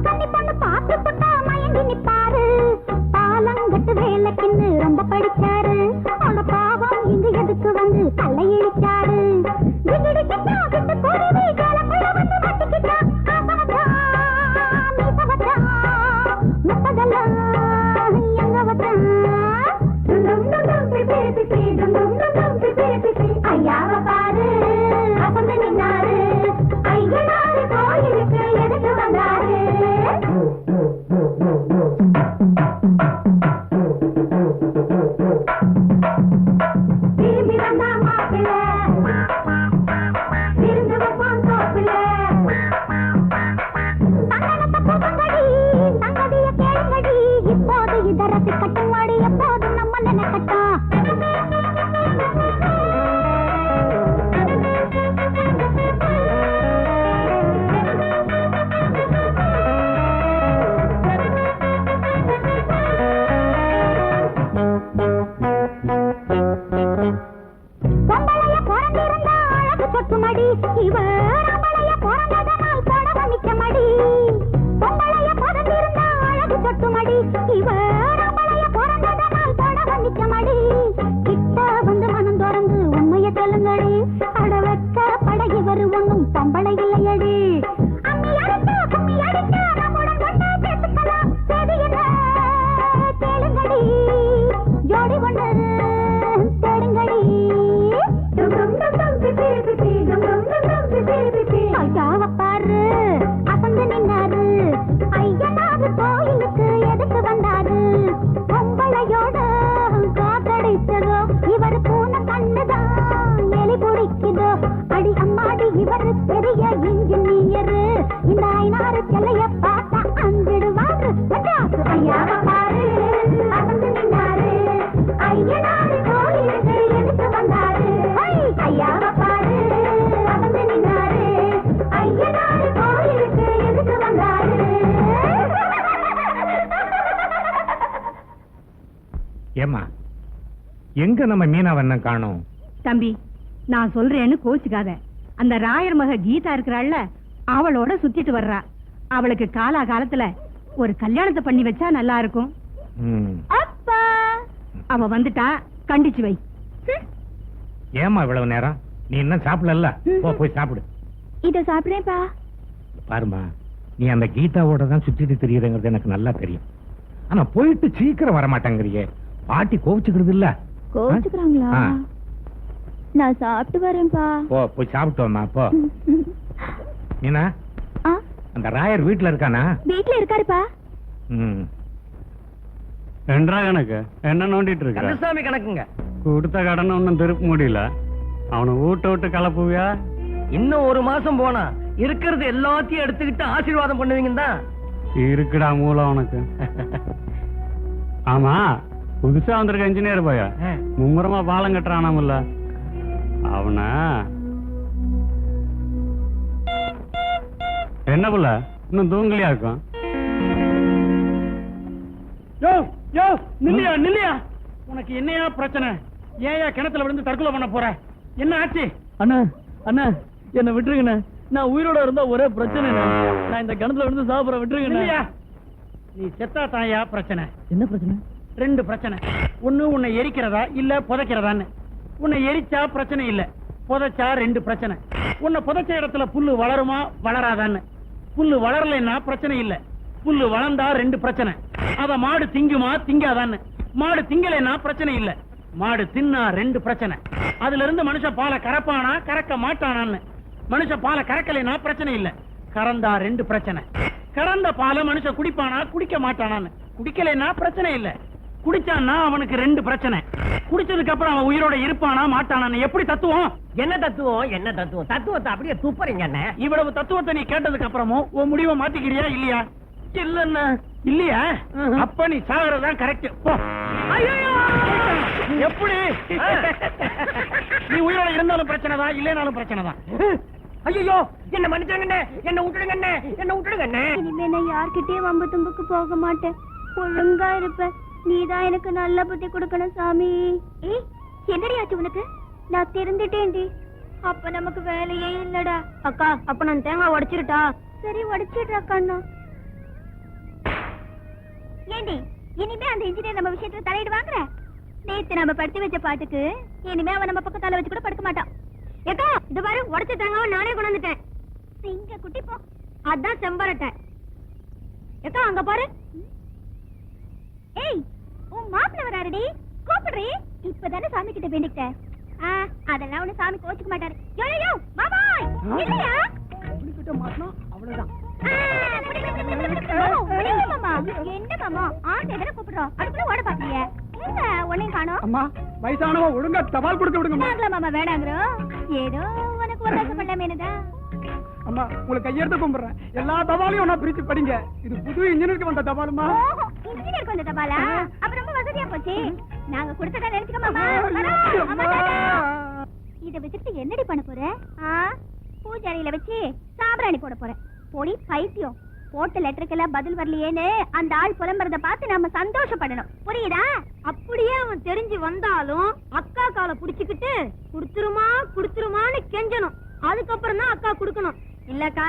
Speaker 5: கன்னி பொண்ணு பார்த்து புட்டா மயங்கி நிப்பாரு பாலங்கட்டு வேலைக்குன்னு ரொம்ப படிச்சாரு அவன பாவம் இங்க எதுக்கு வந்து கல்லை இழிச்சாரு திகிடிக்கிட்டா விட்டு போறவே காலக்குள்ள வந்து மாட்டிக்கிட்டா ஆசவத்தா மீசவத்தா முத்ததெல்லாம் எங்க வத்தா ஐயாவ பாரு அசந்து நின்னாரு ஐயனாரு கோயிலுக்கு எதுக்கு வந்தாரு திரும்பி வந்தா மாப்பிள்ள திருந்து வைப்பான் தோப்புல சங்கடத்தை போகங்கடி சங்கதிய கேளுங்கடி இப்போது இதரத்து கட்டுமாடி எப்போது நம்ம நினைக்கட்டா பொம்பளைய பிறந்திருந்தா அழகு சொட்டுமடி இவர் அம்பளைய பிறந்ததனால் படவ நிச்சமடி பொம்பளைய பிறந்திருந்தா அழகு சொட்டுமடி இவர் அம்பளைய பிறந்ததனால் படவ நிச்சமடி கிட்ட வந்து மனம் திறந்து உண்மைய சொல்லுங்கடி அட வெக்க பட இவர் ஒன்னும் பொம்பளை இல்லையடி அம்மி அடித்தா கும்மி அடித்தா நம்முடன் கொண்டா பேசிக்கலாம் சரி என்ன கேளுங்கடி ஜோடி ஒன்று தேடுங்கடி ஐயாவ பாரு அசந்து நின்னாரு ஐயனாரு கோயிலுக்கு எதுக்கு வந்தாரு பொம்பளையோட காத்தடிச்சதோ இவர் பூனை கண்ணுதான் எலி பிடிக்குதோ அடி அம்மாடி இவர் பெரிய இன்ஜினியர் இந்த ஐநாறு செல்லைய பார்த்தா அஞ்சிடுவாரு ஐயாவ பாரு அசந்து நின்னாரு ஐயனாரு கோயிலுக்கு எதுக்கு வந்தாரு ஐயாவ பாரு அசந்து நின்னாரு ஐயனாரு கோயிலுக்கு எதுக்கு வந்தாரு
Speaker 9: ஏமா எங்க நம்ம மீனாவண்ணன் காணோம்?
Speaker 10: தம்பி நான் சொல்றேன்னு கோச்சுக்காத. அந்த ராயர் மக கீதா இருக்கிறாள்ல அவளோட சுத்திட்டு வர்றா. அவளுக்கு காலத்துல ஒரு கல்யாணத்தை பண்ணி வச்சா நல்லா இருக்கும். அப்பா அவ வந்துட்டா கண்டிச்சு வை.
Speaker 9: ஏமா இவ்வளவு நேரம் நீ இன்னும் சாப்பிடல? போய் சாப்பிடு.
Speaker 5: இத சாப்பிடுறேன்ப்பா.
Speaker 9: பாருமா, நீ அந்த கீதாவோட தான் சுத்திட்டு திரியறங்கிறது எனக்கு நல்லா தெரியும். ஆனா போயிட்டு சீக்கிரம் வரமாட்டேங்கிறியே, பாட்டி கோவிச்சுக்கிறது இல்ல?
Speaker 5: கோவிச்சுக்கிறாங்களா? நான் சாப்பிட்டு வரேன்ப்பா.
Speaker 9: போய் சாப்பிட்டோம்மா போ. நீனா அந்த ராயர் வீட்டுல இருக்கானா?
Speaker 5: வீட்டுல இருக்காருப்பா.
Speaker 4: என்றா கணக்கு என்ன நோண்டிட்டு இருக்க?
Speaker 2: கந்தசாமி கணக்குங்க.
Speaker 4: கொடுத்த கடனை ஒன்னும் திருப்ப முடியல. அவனை வீட்டை விட்டு கலப்புவியா?
Speaker 2: இன்னும் ஒரு மாசம் போனா இருக்கிறது எல்லாத்தையும் எடுத்துக்கிட்டு ஆசீர்வாதம் பண்ணுவீங்க தான்.
Speaker 4: இருக்குடா மூலம் உனக்கு. ஆமா, புதுசா வந்திருக்க இன்ஜினியர் போயா மும்முரமா பாலம் கட்டுறானாமல்ல அவன என்ன புள்ள இன்னும் தூங்கலியா இருக்கும்?
Speaker 8: நில்லையா உனக்கு என்னையா பிரச்சனை? ஏயா கிணத்துல விழுந்து தற்கொலை பண்ண போற? என்ன ஆச்சு?
Speaker 6: அண்ணா அண்ணா என்ன விட்டுருங்கண்ணா. நான் உயிரோட இருந்தா ஒரே பிரச்சனை. நான் இந்த கிணத்துல விழுந்து சாப்பிட விட்டுருங்கண்ணா.
Speaker 8: நீ செத்தா தாயா பிரச்சனை.
Speaker 6: என்ன பிரச்சனை?
Speaker 8: ரெண்டு பிரச்சனை. ஒண்ணு உன்னை எரிக்கிறதா இல்ல புதைக்கிறதான்னு. உன்னை எரிச்சா பிரச்சனை இல்ல, புதைச்சா ரெண்டு பிரச்சனை. உன்னை புதைச்ச இடத்துல புல்லு வளருமா வளராதான்னு. புல்லு வளரலைன்னா பிரச்சனை இல்ல, புல்லு வளர்ந்தா ரெண்டு பிரச்சனை. அத மாடு திங்குமா திங்காதான்னு. மாடு திங்கலைன்னா பிரச்சனை இல்ல, மாடு தின்னா ரெண்டு பிரச்சனை. அதுல இருந்து மனுஷன் பாலை கறப்பானா கறக்க மாட்டானான்னு. மனுஷன் பாலை கறக்கலைன்னா பிரச்சனை இல்ல, கறந்தா ரெண்டு பிரச்சனை. கறந்த பாலை மனுஷன் குடிப்பானா குடிக்க மாட்டானான்னு. குடிக்கலைன்னா பிரச்சனை இல்ல, குடிச்சான்னா அவனுக்கு ரெண்டு பிரச்சனை. குடிச்சதுக்கு அப்புறம் அவன் உயிரோட இருப்பானா மாட்டானான்னு. எப்படி தத்துவம்?
Speaker 2: என்ன தத்துவம்? என்ன தத்துவம்? தத்துவத்தை அப்படியே துப்பறீங்க.
Speaker 8: இவ்வளவு தத்துவத்தை நீ கேட்டதுக்கு அப்புறமும் உன் முடிவை மாத்திக்கிறியா இல்லையா? இல்லன்னா இல்லையா? அப்ப நீ சாகிறதான் கரெக்ட். எப்படி? நீ உயிரோட இருந்தாலும் பிரச்சனை தான், இல்லைனாலும் பிரச்சனை தான்.
Speaker 2: ஐயோ, என்ன மன்னிச்சுங்க, என்ன விட்டுடுங்க, என்ன விட்டுடுங்க.
Speaker 5: இனிமே நான் யார்கிட்டயும் வம்பு தும்புக்கு போக மாட்டேன், ஒழுங்கா இருப்பேன். நீதான் எனக்கு நல்ல புத்தி கொடுக்கணும் சாமி. என்னடி ஆச்சு உனக்கு? நான் தெரிந்துட்டேன்டி. அப்ப நமக்கு வேலையே இல்லடா. அக்கா, அப்ப நான் தேங்காய் உடைச்சிருட்டா? சரி, உடைச்சிடுறா கண்ணா. ஏண்டி இனிமே அந்த இன்ஜினியர் நம்ம விஷயத்துல தலையிடுவாங்கற? நேத்து நம்ம படுத்து வச்ச பாட்டுக்கு இனிமே அவன் நம்ம பக்கத்தால வச்சு கூட படுக்க மாட்டான். ஏக்கா இது பாரு உடைச்சு தாங்க நானே கொண்டு வந்துட்டேன். சிங்க குட்டி போ. அதான் செம்பரட்டை. ஏக்கா அங்க பாரு. ஏய் உன் மாப்பிள்ள வராருடி. கூப்பிடுறீ. இப்பதானே சாமி கிட்ட வேண்டிக்கிட்டேன். அதெல்லாம் ஒண்ணு சாமி கோச்சுக்க மாட்டாரு. யோ யோ மாமாய் இல்லையா?
Speaker 2: கிட்ட மாட்டனா அவ்வளவுதான்.
Speaker 5: என்ன மாமா ஆண்ட எதன கூப்பிடுறோம்? அதுக்குள்ள ஓட பாக்கீங்க. என்ன ஒண்ணையும் காணோம்?
Speaker 2: அம்மா வயசானவ ஒழுங்கா தபால் கொடுத்து விடுங்கம்மா.
Speaker 5: வேண்டாங்களா மாமா வேண்டாங்கறோ. ஏதோ உனக்கு ஒரு பண்ணமேனதா.
Speaker 2: அம்மா உங்களுக்கு கையெடுத்து கும்பிடுறேன். எல்லா தபாலையும் ஒண்ணா பிரிச்சு படிங்க. இது புது இன்ஜினியருக்கு வந்த தபாலுமா?
Speaker 5: இன்ஜினியருக்கு வந்த தபாலா? அப்ப ரொம்ப வசதியா போச்சு. நாங்க கொடுத்தத நினைச்சுக்க மாமா. இத வச்சுட்டு என்னடி பண்ண போற? பூஜாரியில வச்சு சாம்பிராணி போட போறேன். போடி பைத்தியம். போட்ட லெட்டருக்கெல்லாம் பதில் வரலையேன்னு அந்த ஆள் புலம்புறத பார்த்து நாம சந்தோஷப்படணும். புரியுதா? அப்படியே அவன் தெரிஞ்சு வந்தாலும் அக்கா காலை புடிச்சுக்கிட்டு குடுத்துருமா குடுத்துருமான்னு கெஞ்சணும். அதுக்கப்புறம் தான் அக்கா குடுக்கணும். இல்லக்கா?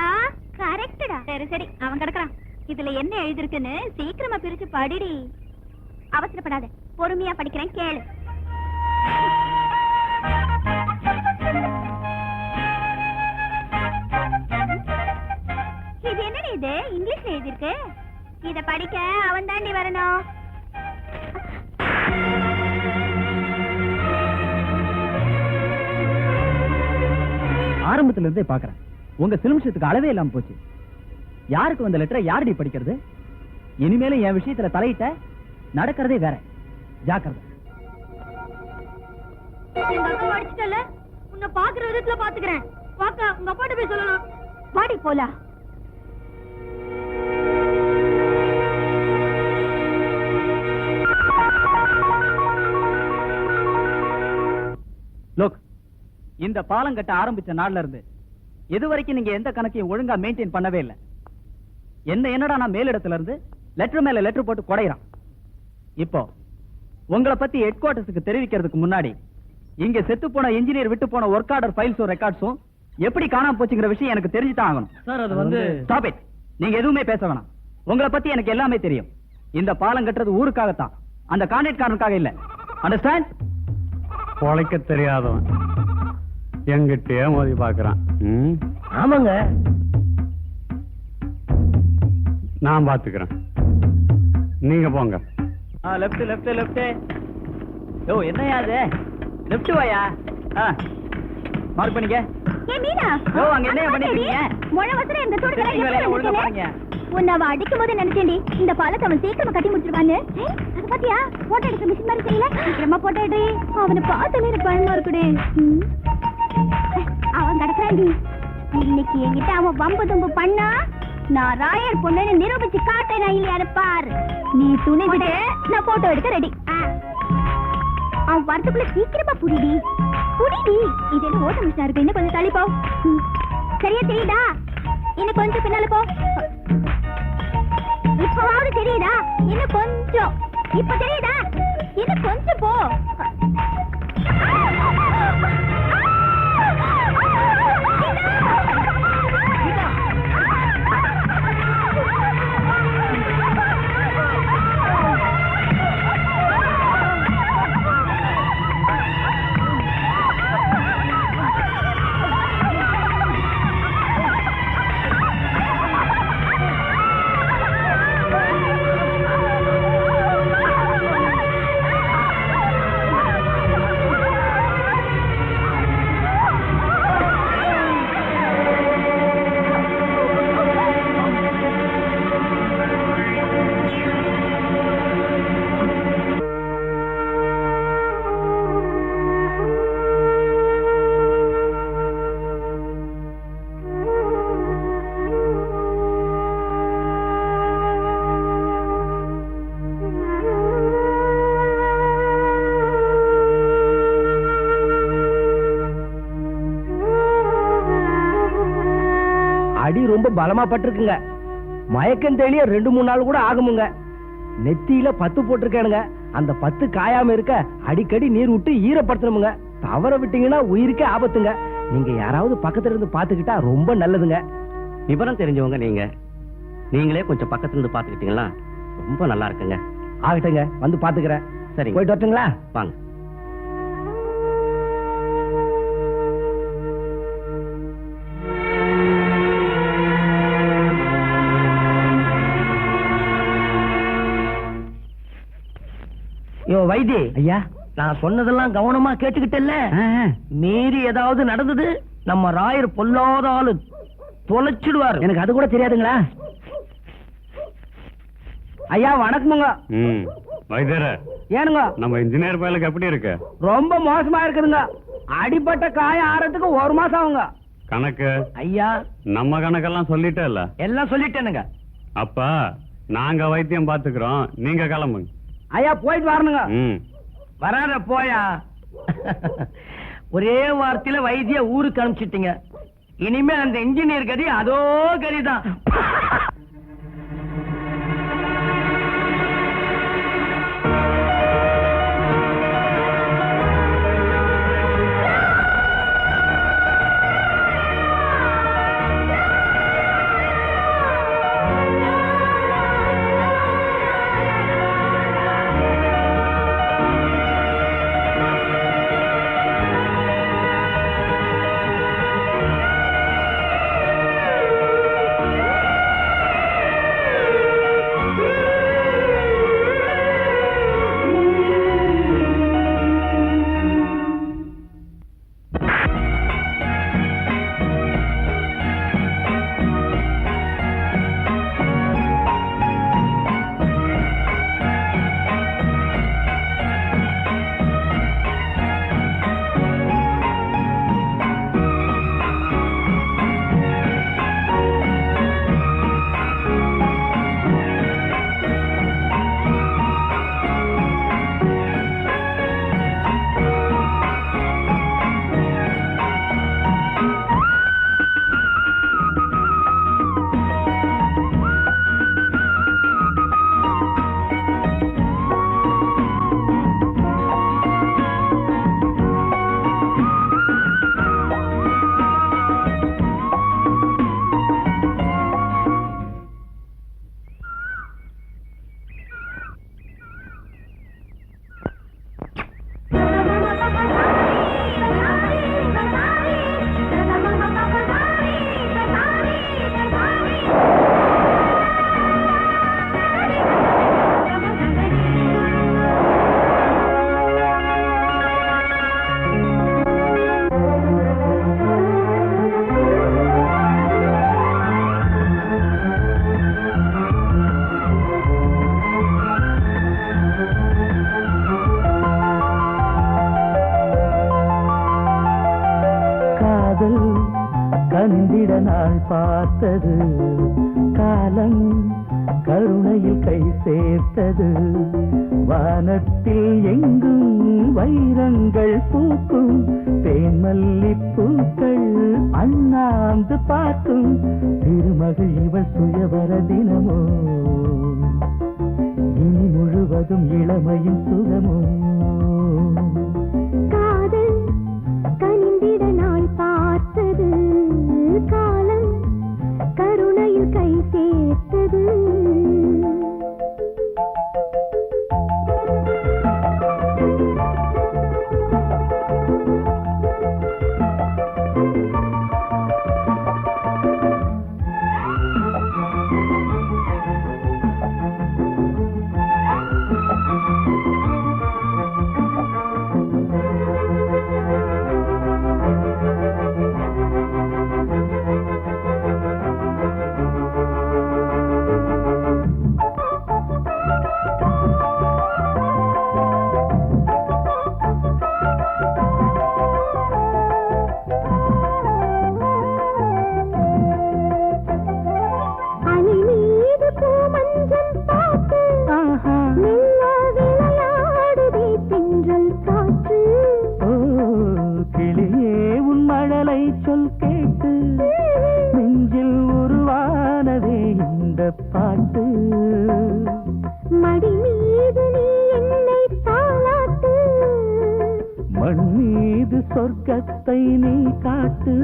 Speaker 5: கரெக்டா. சரி சரி அவன் கிடக்குறான். இதுல என்ன எழுதிருக்குன்னு சீக்கிரமா பிரிச்சு படிடி. அவசரப்படாத, பொறுமையா படிக்கிறேன் கேளு. இது என்னடி இது இங்கிலீஷ்ல எழுதிருக்கு? இத படிக்க அவன் தாண்டி வரணும்.
Speaker 6: ஆரம்பத்துல இருந்தே பாக்குறேன் உங்க சிலுமிஷத்துக்கு அளவே இல்லாம போச்சு. யாருக்கு வந்த லெட்டரை யாரடி படிக்கிறது? இனிமேலும் என் விஷயத்துல தலையிட்ட நடக்கிறதே வேற. ஜாக்கிரதை.
Speaker 5: படிச்சுட்டல உன்னை பாக்குற விதத்துல பாத்துக்கிறேன். வாக்கா உங்க அப்பாட்ட போய் சொல்லலாம். வாடி போலாம்.
Speaker 6: லோக், இந்த பாலம் கட்ட ஆரம்பிச்ச நாள்ல இருந்து இதுவரைக்கும் நீங்க எந்த கணக்கையும் ஒழுங்கா மெயின்டைன் பண்ணவே இல்லை. என்னடா நான் மேலிடத்துல இருந்து லெட்டர் மேல லெட்டர் போட்டு குடையிறான். இப்போ உங்களை பத்தி ஹெட் குவார்டர்ஸுக்கு தெரிவிக்கிறதுக்கு முன்னாடி இங்க செத்து போன இன்ஜினியர் விட்டு போன ஒர்க் ஆர்டர் ஃபைல்ஸும் ரெக்கார்ட்ஸும் எப்படி காணாம போச்சுங்கிற விஷயம் எனக்கு தெரிஞ்சுதான் ஆகணும்.
Speaker 2: சார் அது வந்து
Speaker 6: ஸ்டாப் இட். நீங்க எதுவுமே பேச வேணாம். உங்களை பத்தி எனக்கு எல்லாமே தெரியும். இந்த பாலம் கட்டுறது ஊருக்காகத்தான், அந்த கான்ட்ராக்ட்காரனுக்காக இல்ல. அண்டர்ஸ்டாண்ட்?
Speaker 4: பொழைக்க தெரியாதவன் எங்கிட்டே மோதி பாக்குறான்.
Speaker 2: ஆமாங்க
Speaker 4: நான் பாத்துக்கிறேன், நீங்க போங்க.
Speaker 6: Left left left. ஓ என்னையா அது? லெஃப்ட் வாயா. மார்க் பண்ணிக்க.
Speaker 5: ஏ மீனா,
Speaker 6: ஓ அங்க என்ன பண்ணிட்டீங்க?
Speaker 5: மொள வசர இந்த தூரத்துல
Speaker 6: வேலைய ஒழுங்கா பாருங்க.
Speaker 5: உன்னை அவ அடிக்கும் போது நினைச்சேன்டி இந்த பாலத்தை அவன் சீக்கிரமா கட்டி முடிச்சிருவான்னு. அது பாத்தியா? போட்டோ எடுக்க மிஷின் மாதிரி செய்யல. சீக்கிரமா போட்டோ எடு. அவனை பார்த்தாலே எனக்கு பயமா இருக்குடே. அவன் கிடக்குறாண்டி. இன்னைக்கு என்கிட்ட அவன் வம்பு தும்பு பண்ணா நான் ராயர் பொண்ணுன்னு நிரூபிச்சு காட்டேன். நான் இல்லையாரு பாரு. நீ துணிவிட்டு நான் போட்டோ எடுக்க ரெடி. அவன் வரத்துக்குள்ள சீக்கிரமா புடிடி புடிடி. இது என்ன ஓட்ட மிஷினா இருக்கு? இன்னும் கொஞ்சம் தள்ளி போ. சரியா தெரியுதா? இன்னும் கொஞ்சம் பின்னால போ. இப்பவாவது தெரியுதா? இன்னும் கொஞ்சம். இப்ப தெரியுதா? இன்னும் கொஞ்சம் போ.
Speaker 7: அடி ரொம்ப பலமா பட்டிருக்குங்க. மயக்கம் தெளிய 2-3 நாள் கூட ஆகுமுங்க. நெத்தியில 10 போட்டிருக்கானுங்க. அந்த 10 காயாம இருக்க அடிக்கடி நீர் விட்டு ஈரப்படுத்தணுமுங்க. தவற விட்டீங்கன்னா உயிருக்கே ஆபத்துங்க. நீங்க யாராவது பக்கத்துல இருந்து பாத்துக்கிட்டா ரொம்ப நல்லதுங்க. விவரம் தெரிஞ்சவங்க நீங்களே கொஞ்சம் பக்கத்துல இருந்து பாத்துக்கிட்டீங்களா ரொம்ப நல்லா இருக்குங்க. ஆகட்டுங்க, வந்து பாத்துக்கிறேன். சரி, போயிட்டு வரட்டுங்களா? வாங்க. யோ வைத்தி ஐயா, நான் சொன்னதெல்லாம் கவனமா கேட்டுக்கிட்டேல்ல? மீறி ஏதாவது நடந்தது நம்ம ராயர் பொல்லாத ஆளு தொலைச்சிடுவார். எனக்கு அது கூட தெரியாதுங்களா? ஐயா வணக்கமுங்க.
Speaker 4: வைத்தியர
Speaker 7: ஏனுங்க
Speaker 4: நம்ம இன்ஜினியர் பயலுக்கு எப்படி இருக்கு?
Speaker 7: ரொம்ப மோசமா இருக்குதுங்க. அடிப்பட்ட காயம் ஆறதுக்கு 1 மாசம் ஆகுங்க.
Speaker 4: கணக்கு
Speaker 7: ஐயா
Speaker 4: நம்ம கணக்கெல்லாம் சொல்லிட்டே இல்ல?
Speaker 7: எல்லாம் சொல்லிட்டேனுங்க.
Speaker 4: அப்ப நாங்க வைத்தியம் பாத்துக்கிறோம், நீங்க கிளம்புங்க.
Speaker 7: ஐயா போயிட்டு வரணுங்க.
Speaker 4: ம்.
Speaker 7: வராத போயா. ஒரே வார்த்தையில வைத்திய ஊருக்கு அனுப்பிச்சிட்டீங்க. இனிமே அந்த இன்ஜினியர் கதி அதோ கதிதான்.
Speaker 11: கனிந்திட நாள் பார்த்தது, காலம் கருணையில் கை சேர்த்தது. வானத்தில் எங்கும் வைரங்கள் பூக்கும், தேன்மல்லிப்பூக்கள் அண்ணாந்து பார்க்கும். திருமகள் இவள் சுயவர தினமோ, இனி முழுவதும் இளமையும் சுகமோ.
Speaker 5: காதல் கனிந்திட நாள் பார்த்தது, காலம் கருணையில் கை சேர்த்தது. சொல் கேட்டு நெஞ்சில் உருவானதே இந்த பாட்டு. மடி மீது நீ என்னை தாளாட்டு, மண் மீது சொர்க்கத்தை நீ காட்டு.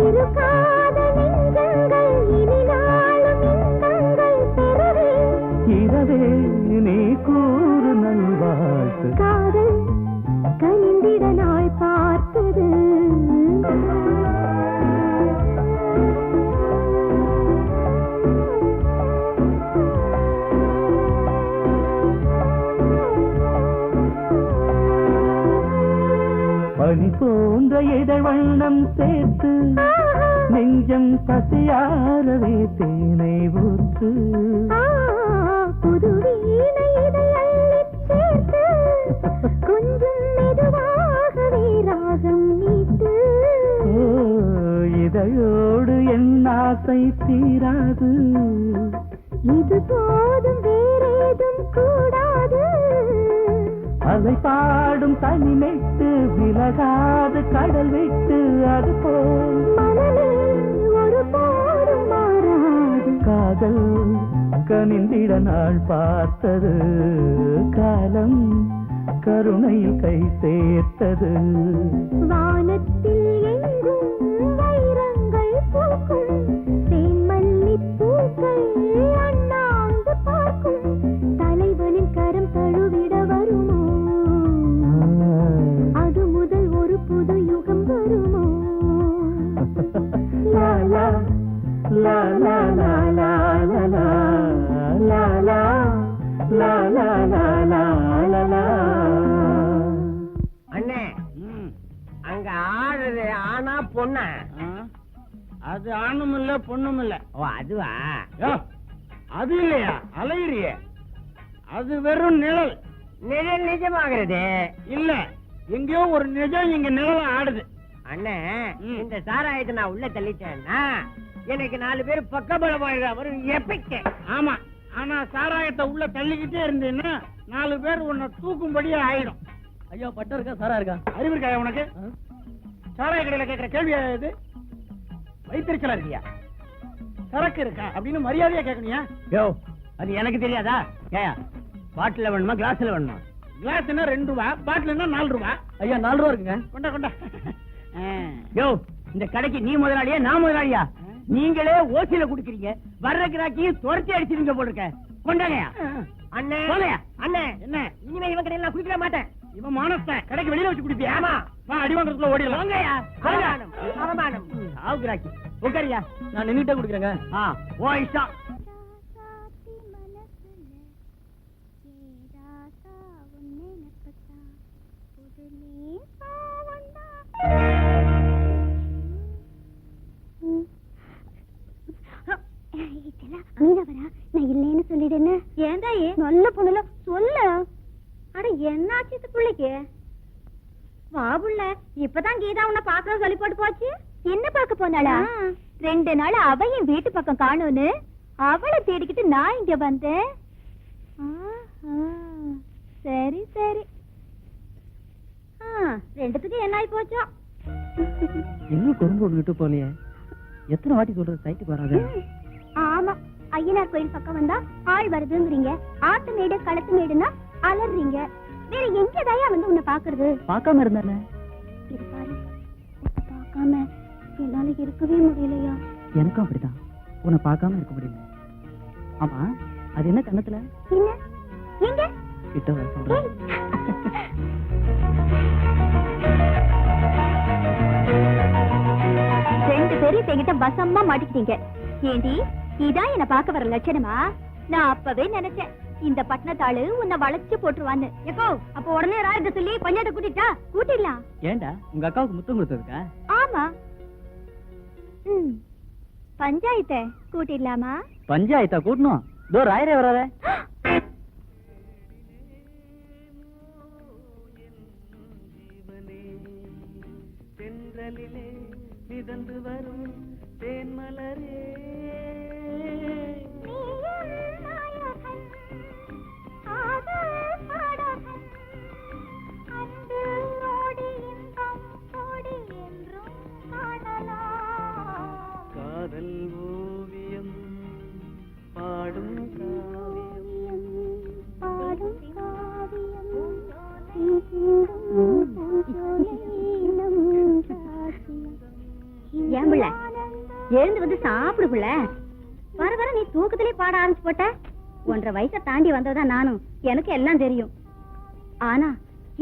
Speaker 5: இரு காதல் நெஞ்சங்கள் இனி நாளும் இன்பங்கள் பெறவே
Speaker 11: பார்த்து
Speaker 5: காதல் கனிந்திட நாள் பார்த்தது
Speaker 11: பனி போன்ற இதழ் வண்ணம் சேர்த்து நெஞ்சம் பசியாரவே தேனை ஊற்று
Speaker 5: புது வீணை இதை அள்ளிச் சேர்த்து கொஞ்சம் மெதுவாகவே ராகம் மீட்டு
Speaker 11: இதழோடு என் ஆசை தீராது
Speaker 5: இது போதும் வேறேதும் கூடாது
Speaker 11: அலை பாடும் தனிமெட்டு விலகாது கடல் விட்டு அது போல்
Speaker 5: மனமே ஒரு போதும் மாறாது
Speaker 11: காதல் கனிந்திட நாள் பார்த்தது காலம் கருணையில் கை சேர்த்தது
Speaker 5: வானத்தில் எங்கும் வைரங்கள் பூக்கும் தேன்மல்லிப் பூக்கள் அண்ணாந்து பார்க்கும் தலைவனின் கரம் தழுவிட வருமோ அது முதல் ஒரு புது யுகம் வருமோ
Speaker 11: லா லா லா லா லா லா லா லா லா லா லா லா லா லா லா.
Speaker 2: அண்ணே அங்க ஆடுறது ஆனா பொண்ணா?
Speaker 8: அது ஆணும் இல்ல பொண்ணும் இல்ல.
Speaker 2: ஓ அதுவா?
Speaker 8: அது இல்லையா அலையிறிய? அது வெறும் நிழல்.
Speaker 2: நிழல் நிஜமாகிறது
Speaker 8: இல்ல, எங்கேயோ ஒரு நிஜம் இங்க நிழல ஆடுது.
Speaker 2: அண்ணே இந்த சாராயத்தை நான் உள்ள தள்ளிட்டேன்னா எனக்கு 4 பேர் பக்கபலம் வரும் எப்பிக்க.
Speaker 8: ஆமா, ஆனா சாராயத்தை உள்ள தள்ளிக்கிட்டே இருந்தீங்கன்னா 4 பேர் உன்னை தூக்கும்படியே ஆயிடும்.
Speaker 6: ஐயா பட்டம் இருக்கா சாரா இருக்கா?
Speaker 8: அறிவு இருக்கா உனக்கு? சாராய கடையில கேட்கிற கேள்வி இது வைத்திருச்சலா இருக்கியா? சரக்கு இருக்கா அப்படின்னு மரியாதையா கேட்கணியா?
Speaker 2: யோ அது எனக்கு தெரியாதா? ஏயா பாட்டில வேணுமா கிளாஸ்ல வேணுமா?
Speaker 8: கிளாஸ்னா 2 ரூபா, பாட்டில்னா 4 ரூபா.
Speaker 6: ஐயா 4 ரூபா இருக்குங்க.
Speaker 8: கொண்டா கொண்டா.
Speaker 2: யோ இந்த கடைக்கு நீ முதலாளியா நான் முதலாளியா? நீங்களே ஓசியில குடுக்கறீங்க, வர்ற கிராக்கியும் துரத்தி அடிச்சிருங்க போல இருக்க. கொண்டாங்கயா அண்ணே. அண்ணே
Speaker 8: என்ன
Speaker 2: இனிமே இவன் கடையில நான் குடிக்க மாட்டேன்.
Speaker 8: இவன் மானஸ்தான் கடைக்கு வெளியில வச்சு குடிப்பியா?
Speaker 2: ஆமா.
Speaker 8: வா அடி வாங்குறதுக்குள்ள ஓடிடலாம்.
Speaker 2: வாங்கயா. அவமானம் அவமானம். ஆவு கிராக்கி உட்காரியா.
Speaker 6: நான் நின்னுட்டே குடிக்கிறேங்க.
Speaker 2: ஓ இஷ்டம்.
Speaker 5: மீனவரா நான் இல்லைன்னு சொல்லிடுன்னு. ஏன்டா நல்ல பொண்ணுல சொல்லு. அட என்னாச்சு இந்த பிள்ளைக்கு? வா புள்ள, இப்பதான் கீதா உன்னை பாக்க சொல்லி போட்டு போச்சு. என்ன பார்க்க போனாளா? 2 நாள் அவ என் வீட்டு பக்கம் காணும்னு அவளை தேடிக்கிட்டு நான் இங்க வந்தேன். சரி சரி. ரெண்டுத்துக்கும் என்ன ஆயி போச்சோ?
Speaker 6: இன்னும் குறும்பு விட்டு போலியே. எத்தனை வாட்டி சொல்றது சைட்டுக்கு வராது?
Speaker 5: ஆமா, ஐயனார் கோயில் பக்கம் வந்தா ஆள் வருதுங்கிறீங்க, ஆட்டு மேடு களத்து மேடுனா அலறீங்க. வேற எங்கதாயா வந்து உன்னை பாக்குறது?
Speaker 6: பார்க்காம இருந்தானே.
Speaker 5: இது பாரு, பார்க்காம என்னால இருக்கவே முடியலையா?
Speaker 6: எனக்கும் அப்படிதான், உன்னை பார்க்காம இருக்க முடியல. ஆமா, அது என்ன கண்ணத்துல?
Speaker 5: என்ன எங்க
Speaker 6: கிட்ட வர சொல்றேன்.
Speaker 5: ரெண்டு பேரும் என்கிட்ட வசமா மாட்டிக்கிட்டீங்க. ஏண்டி இதான் என்ன பார்க்க வர லட்சணமா? நான் அப்பவே நினைச்சேன் இந்த பட்டணத்தாளு உன்னை வளைச்சு போட்டுருவான்னு. எப்போ அப்ப உடனே ராஜ சொல்லி பஞ்சாயத்தை கூட்டிடலாம்.
Speaker 6: ஏண்டா உங்க அக்காவுக்கு முத்தம் கொடுத்ததுக்கா?
Speaker 5: ஆமா. பஞ்சாயத்தை கூட்டிடலாமா?
Speaker 6: பஞ்சாயத்தா கூட்டணும்? இதோ ராயரே வராதே. மிதந்து வரும் தேன்மலரே காதல் ஓவியம் பாடும் காவியம்
Speaker 5: பாடும் ஏன் பிள்ள எழுந்து வந்து சாப்பிடு பிள்ள. வர வர நீ தூக்கத்திலே பாட ஆரம்பிச்சு போட்ட. 1.5 வயசை தாண்டி வந்ததுதான் நானும். எனக்கு எல்லாம் தெரியும். ஆனா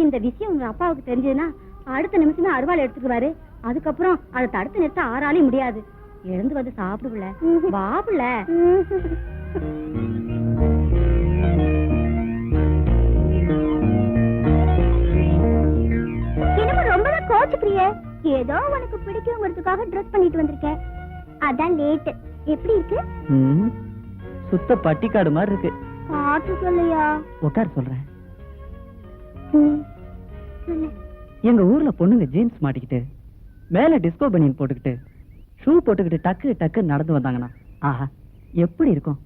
Speaker 5: இந்த விஷயம் உங்க அப்பாவுக்கு தெரிஞ்சதுன்னா அடுத்த நிமிஷமே அருவாள் எடுத்துக்குவாரு. அதுக்கப்புறம் அதை தடுத்து நிறுத்த ஆறாலையும் முடியாது. எழுந்து வந்து சாப்பிடுல பாபுல. இன்னும் ரொம்பதான் கோச்சுக்கிறிய. ஏதோ உனக்கு பிடிக்குங்கிறதுக்காக ட்ரெஸ் பண்ணிட்டு வந்திருக்கேன். அதான் லேட். எப்படி இருக்கு?
Speaker 6: சுத்த பட்டிக்காடு மாதிரி இருக்கு.
Speaker 5: காட்டு சொல்லையா?
Speaker 6: உட்கார் சொல்றேன். எங்க ஊர்ல பொண்ணுங்க ஜீன்ஸ் மாட்டிக்கிட்டு மேல டிஸ்கோ பனியன் போட்டுக்கிட்டு ஷூ போட்டுக்கிட்டு டக்கு டக்கு நடந்து வந்தாங்கன்னா ஆஹா எப்படி இருக்கும்?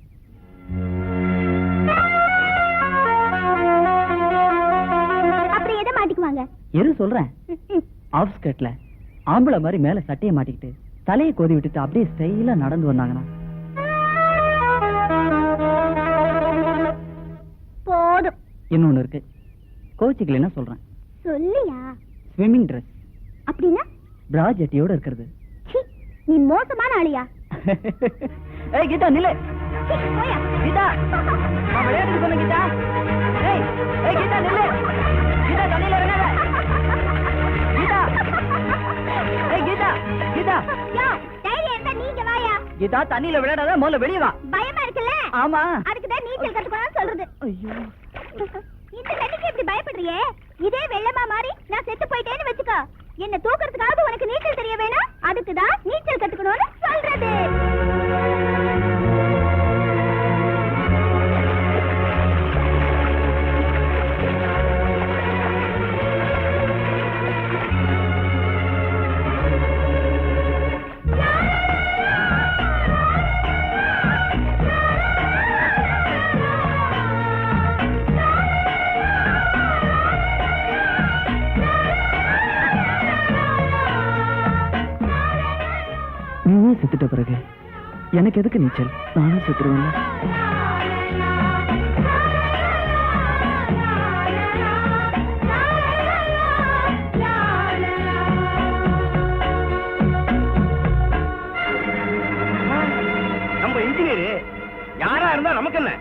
Speaker 5: அப்படி எதை மாட்டிக்குவாங்க?
Speaker 6: எது சொல்றேன். ஆஃப் ஸ்கர்ட்ல ஆம்பளை மாதிரி மேல சட்டையை மாட்டிக்கிட்டு தலையை கோதி விட்டுட்டு அப்படியே ஸ்டைலா நடந்து வந்தாங்கன்னா
Speaker 5: போதும்.
Speaker 6: இன்னொன்னு இருக்கு, கோச்சிக்கலன்னா சொல்றேன்.
Speaker 5: சொல்லியா?
Speaker 6: ஸ்விம்மிங் ட்ரெஸ்
Speaker 5: அப்படின்னா
Speaker 6: பிரா ஜட்டியோட இருக்கிறது.
Speaker 5: நீ மோசமான ஆளியா?
Speaker 6: ஏய் கீதா நில்லு.
Speaker 5: போயா
Speaker 6: கீதா நான் விளையாட்டு சொன்ன கீதா. ஏய் ஏய் கீதா நில்லு. கீதா தண்ணியில இறங்காத. கீதா ஏய் கீதா கீதா
Speaker 5: யோ தைரியம் இருந்தா நீங்க வாயா.
Speaker 6: கீதா தண்ணியில விளையாடாத, முதல்ல வெளிய வா.
Speaker 5: பயமா இருக்குல்ல?
Speaker 6: ஆமா.
Speaker 5: அதுக்கு தான் நீச்சல் கத்துக்கணும்னு சொல்றது.
Speaker 6: ஐயோ
Speaker 5: இந்த தண்ணிக்கு இப்படி பயப்படுறியே? இதே வெள்ளமா மாறி நான் செத்து போயிட்டேன்னு வெச்சுக்கோ. என்ன தூக்குறதுக்காவது உனக்கு நீச்சல் தெரிய வேணும். அதுக்கு தான் நீச்சல் கத்துக்கணும்னு சொல்றது.
Speaker 6: நீயே செத்துட்ட பிறகு எனக்கு எதுக்கு நீச்சல்? நானும் செத்துருவேன்.
Speaker 7: நம்ம இன்ஜினியர் யாரா இருந்தா நமக்கு என்ன?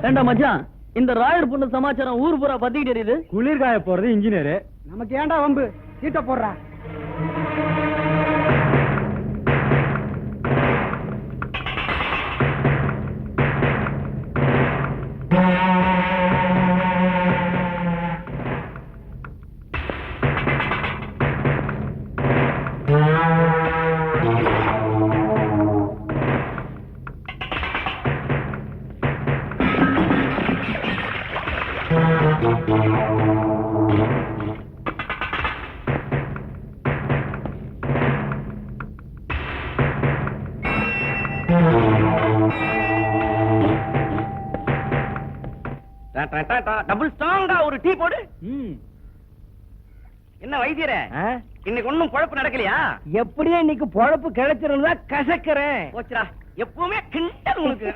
Speaker 6: ஏண்டா மச்சான், இந்த ராயர் பொண்ணு சமாச்சாரம் ஊர் பூரா பத்திக்கிட்டு தெரியுது.
Speaker 8: குளிர்காய போறது இன்ஜினியர். நமக்கு ஏன்டா வம்பு? சீட்ட போடுறா.
Speaker 7: டபுள் ஸ்ட்ராங்கா ஒரு டீ போடு. என்ன வைத்தியரே, இன்னைக்கு ஒண்ணும் பொழப்பு நடக்கலையா?
Speaker 2: எப்படியே இன்னைக்கு பொழப்பு கிடைச்சிருந்தா கசக்கிறேன்.
Speaker 7: போச்சுடா, எப்பவுமே கிண்டல் உங்களுக்கு.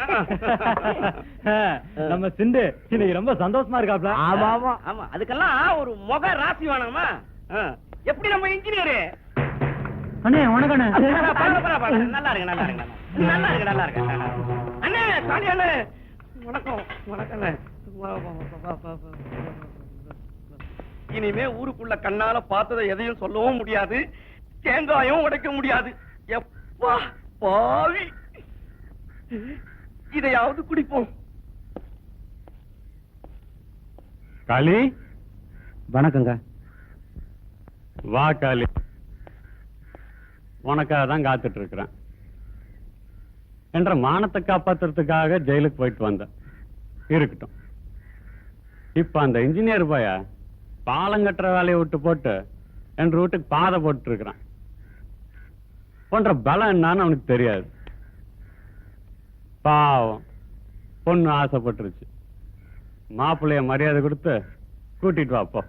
Speaker 3: நம்ம சிண்டு இன்னைக்கு ரொம்ப சந்தோஷமா இருக்காப்ல.
Speaker 2: ஆமா ஆமா
Speaker 7: ஆமா, அதுக்கெல்லாம் ஒரு முக ராசி வேணாமா? எப்படி நம்ம இன்ஜினியரு?
Speaker 8: அண்ணே வணக்கண்ணே.
Speaker 7: நல்லா இருக்கு நல்லா இருக்கு நல்லா இருக்கு நல்லா இருக்கு. அண்ணே சாலி அண்ணே வணக்கம். வணக்கம். இனிமே ஊருக்குள்ள கண்ணால பார்த்ததை எதையும் சொல்லவும் முடியாது, தேங்காயும் உடைக்க முடியாது. எப்பா பாவி, இதையாவது குடிப்போம்.
Speaker 4: காளி
Speaker 8: வணக்கங்க.
Speaker 4: வா காளி, உனக்காக தான் காத்துட்டு இருக்கிறேன். என்ற மானத்தை காப்பாத்துறதுக்காக ஜெயிலுக்கு போயிட்டு வந்தேன். இருக்கட்டும். இப்ப அந்த இன்ஜினியர் பைய பாலம் கட்டுற வேலையை விட்டு போட்டு என் ரூட்டுக்கு பாதை போட்டு இருக்கிறான். போன்ற பலம் என்னன்னு அவனுக்கு தெரியாது. பாவம், பொண்ணு ஆசைப்பட்டுருச்சு. மாப்பிள்ளைய மரியாதை கொடுத்து கூட்டிட்டு வாப்போ.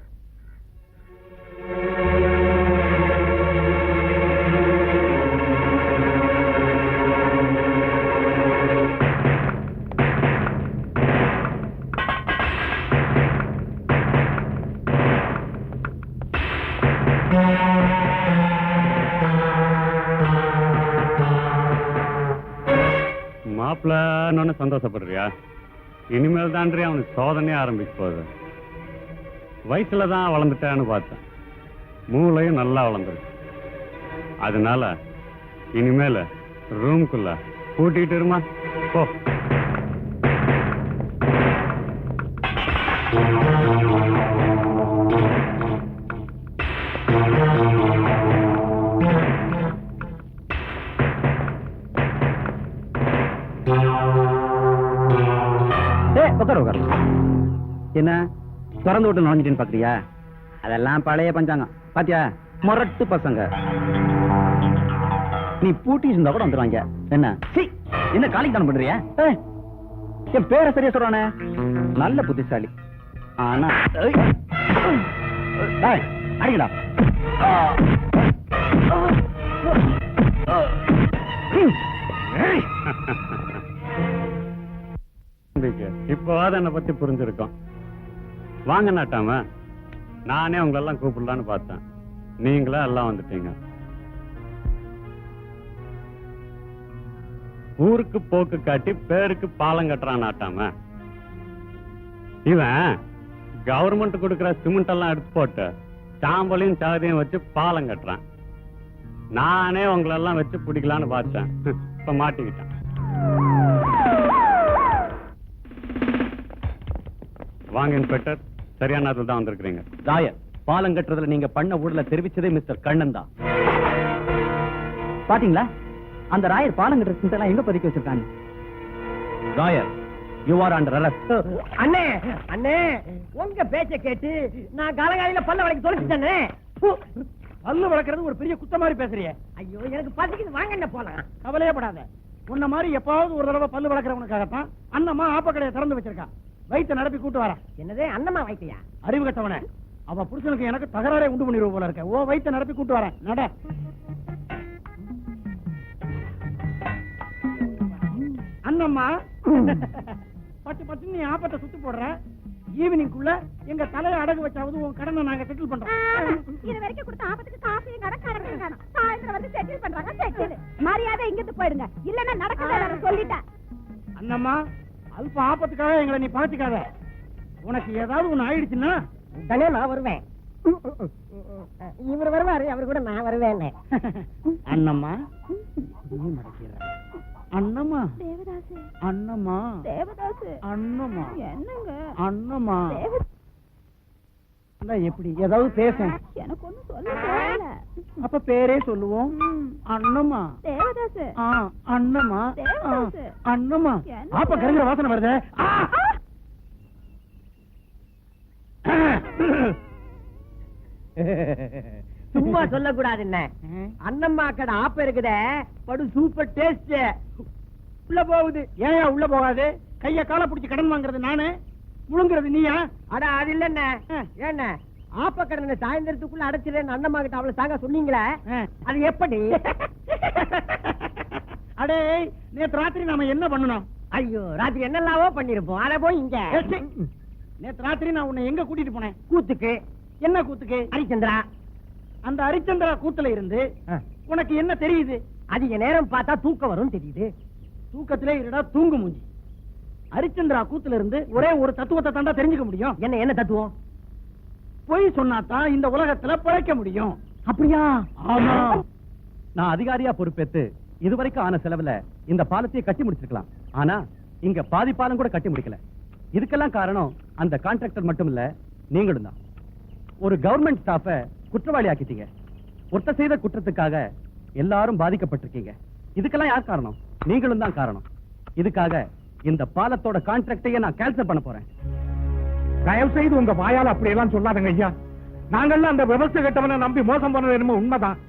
Speaker 4: இல்லைன்னு சந்தோஷப்படுறியா? இனிமேல் தான்றி அவனுக்கு சோதனையே ஆரம்பிக்க போகுது. வயசுல தான் வளர்ந்துட்டான்னு பார்த்தேன், மூளையும் நல்லா வளர்ந்துருக்கு. அதனால இனிமேல ரூம்குள்ள கூட்டிட்டு இருமா போ.
Speaker 6: என்ன திறந்து விட்டு நுழைஞ்சிட்டேன்னு பாக்குறியா? அதெல்லாம் பழைய பஞ்சாங்கம். பாத்தியா, முரட்டு பசங்க. நீ பூட்டி இருந்தா கூட வந்துருவாங்க. என்ன என்ன காலிக்கு தானே பண்றியா? என் பேரை சரியா சொல்றானே, நல்ல புத்திசாலி. ஆனா அடிக்கடா.
Speaker 4: இப்போவாது என்னை பத்தி புரிஞ்சிருக்கோம். வாங்க நாட்டாம, நானே உங்களெல்லாம் கூப்பிடலான்னு பார்த்தேன், நீங்களா எல்லாம் வந்துட்டீங்க. ஊருக்கு போக்கு காட்டி பேருக்கு பாலம் கட்டுறான் நாட்டாம. இவன் கவர்மெண்ட் கொடுக்கிற சிமெண்ட் எல்லாம் எடுத்து போட்டு சாம்பலையும் சாதியும் வச்சு பாலம் கட்டுறான். நானே உங்களெல்லாம் வச்சு பிடிக்கலான்னு பார்த்தேன், இப்ப மாட்டிக்கிட்டேன். வாங்க இன்ஸ்பெக்டர், சரியான நேரத்தில் தான் வந்திருக்கிறீங்க.
Speaker 3: ராயர், பாலம் கட்டுறதுல நீங்க பண்ண ஊர்ல தெரிவிச்சதே மிஸ்டர் கண்ணன் தான்.
Speaker 6: பாத்தீங்களா, அந்த ராயர் பாலம் கட்டுற சிமெண்ட் எங்க பதுக்கி வச்சிருக்காங்க?
Speaker 3: Rayar, you are under arrest.
Speaker 2: அண்ணே அண்ணே, உங்க பேச்ச கேட்டு நான் காலகாலில பல்ல வளைக்க தொலைச்சிட்டேனே.
Speaker 8: பல்லு வளர்க்கறது ஒரு பெரிய குத்த மாதிரி பேசுறியே.
Speaker 2: ஐயோ, எனக்கு பசிக்குது, வாங்க என்ன போலாம்.
Speaker 8: கவலையே படாத. உன்ன மாதிரி எப்பாவது ஒரு தடவை பல்லு வளர்க்கறவனுக்காகத்தான் அண்ணம்மா ஆப்ப கடையை திறந்து வச்சிருக்கா. வயிற்ற நடப்பி கூட்டு வர.
Speaker 2: என்னது அண்ணம்மா வைத்தியா?
Speaker 8: அறிவு கட்டவனே, அவ புருஷனுக்கு எனக்கு தகராறே உண்டு பண்ணிடுவோம் போல இருக்க. ஓ வயிற்ற நடப்பி கூட்டு வரேன், நட. அண்ணம்மா, பட்டு பட்டு நீ ஆப்பத்தை சுத்து போடுற. ஈவினிங்குள்ள எங்க தலையை அடகு வச்சாவது உன் கடனை நாங்க செட்டில் பண்றோம்.
Speaker 5: இது வரைக்கும் கொடுத்த ஆபத்துக்கு காசையும் கடற்காரங்க காணும். சாயந்தரம் வந்து செட்டில் பண்றாங்க. செட்டில் மரியாதை இங்கிட்டு போயிடுங்க, இல்லன்னா நடக்கல சொல்லிட்டேன்.
Speaker 8: அண்ணம்மா, அல்ப ஆபத்துக்காக எங்களை நீ பழச்சிக்காத. உனக்கு ஏதாவது ஒண்ணு ஆயிடுச்சுன்னா
Speaker 2: உடனே நான் வருவேன். இவர் வருவாரு, அவர் கூட நான் வருவேன்.
Speaker 8: அண்ணம்மா, அண்ணம்மா,
Speaker 5: தேவதாசு,
Speaker 8: அண்ணம்மா,
Speaker 5: தேவதாசு,
Speaker 8: அண்ணம்மா,
Speaker 5: என்னங்க
Speaker 8: அண்ணம்மா. எப்படி ஏதாவது பேச?
Speaker 5: எனக்கு ஒண்ணும் சொல்ல தெரியல.
Speaker 8: அப்ப பேரே சொல்லுவோம். அண்ணம்மா,
Speaker 5: தேவதாசு,
Speaker 8: அண்ணம்மா,
Speaker 5: தேவதாசு,
Speaker 8: அண்ணம்மா. ஆப்ப கருங்கிற வாசனை வருது.
Speaker 2: சும்மா சொல்லக்கூடாது. என்ன அண்ணம்மா கடை ஆப்ப இருக்குதே, படு சூப்பர் டேஸ்ட். உள்ள போகுது.
Speaker 8: ஏன் உள்ள போகாது? கைய கால பிடிச்சு கடன் வாங்குறது நானு, முழுங்குறது நீயா?
Speaker 2: அட அது இல்ல. ஏன்ன ஆப்ப கடனை சாயந்தரத்துக்குள்ள அடைச்சிடேன்னு அண்ணம்மா கிட்ட அவ்வளவு சாங்க சொன்னீங்களே, அது எப்படி?
Speaker 8: அடே, நேத்து ராத்திரி நாம என்ன பண்ணணும்?
Speaker 2: ஐயோ, ராத்திரி என்னெல்லாவோ பண்ணிருப்போம். அத போய் இங்க.
Speaker 8: நேத்து ராத்திரி நான் உன்னை எங்க கூட்டிட்டு போனேன்?
Speaker 2: கூத்துக்கு.
Speaker 8: என்ன கூத்துக்கு?
Speaker 2: ஹரிச்சந்திரா.
Speaker 8: அந்த ஹரிச்சந்திரா கூத்துல இருந்து உனக்கு என்ன தெரியுது?
Speaker 2: அதிக நேரம் பார்த்தா தூக்கம் வரும் தெரியுது.
Speaker 8: தூக்கத்திலே இருடா தூங்கு மூஞ்சி. ஹரிச்சந்திரா கூத்துல இருந்து ஒரே ஒரு தத்துவத்தை தாண்டா தெரிஞ்சுக்க முடியும்.
Speaker 2: என்ன தத்துவம்?
Speaker 8: பொய் சொன்னாதான் இந்த உலகத்துல பிழைக்க முடியும்.
Speaker 2: அப்படியா?
Speaker 8: ஆமா.
Speaker 3: நான் அதிகாரியா பொறுப்பேத்து இதுவரைக்கும் ஆன செலவுல இந்த பாலத்தையே கட்டி முடிச்சிருக்கலாம். ஆனா இங்க பாதி பாலம் கூட கட்டி முடிக்கல. இதுக்கெல்லாம் காரணம் அந்த கான்ட்ராக்டர் மட்டும் இல்ல, நீங்களும் தான். ஒரு கவர்மெண்ட் ஸ்டாஃப குற்றவாளி ஆக்கிட்டீங்க. ஒருத்தர் செய்த குற்றத்துக்காக எல்லாரும் பாதிக்கப்பட்டிருக்கீங்க. இதுக்கெல்லாம் யார் காரணம்? நீங்களும் தான் காரணம். இதுக்காக இந்த பாலத்தோட கான்ட்ராக்டையே நான் கேன்சல் பண்ண போறேன்.
Speaker 9: தயவு செய்து உங்க வாயால அப்படியெல்லாம் சொல்லாதங்க ஐயா. நாங்கெல்லாம் அந்த விவசாய கட்டவனை நம்பி மோசம் பண்ணது என்னமோ உண்மைதான்.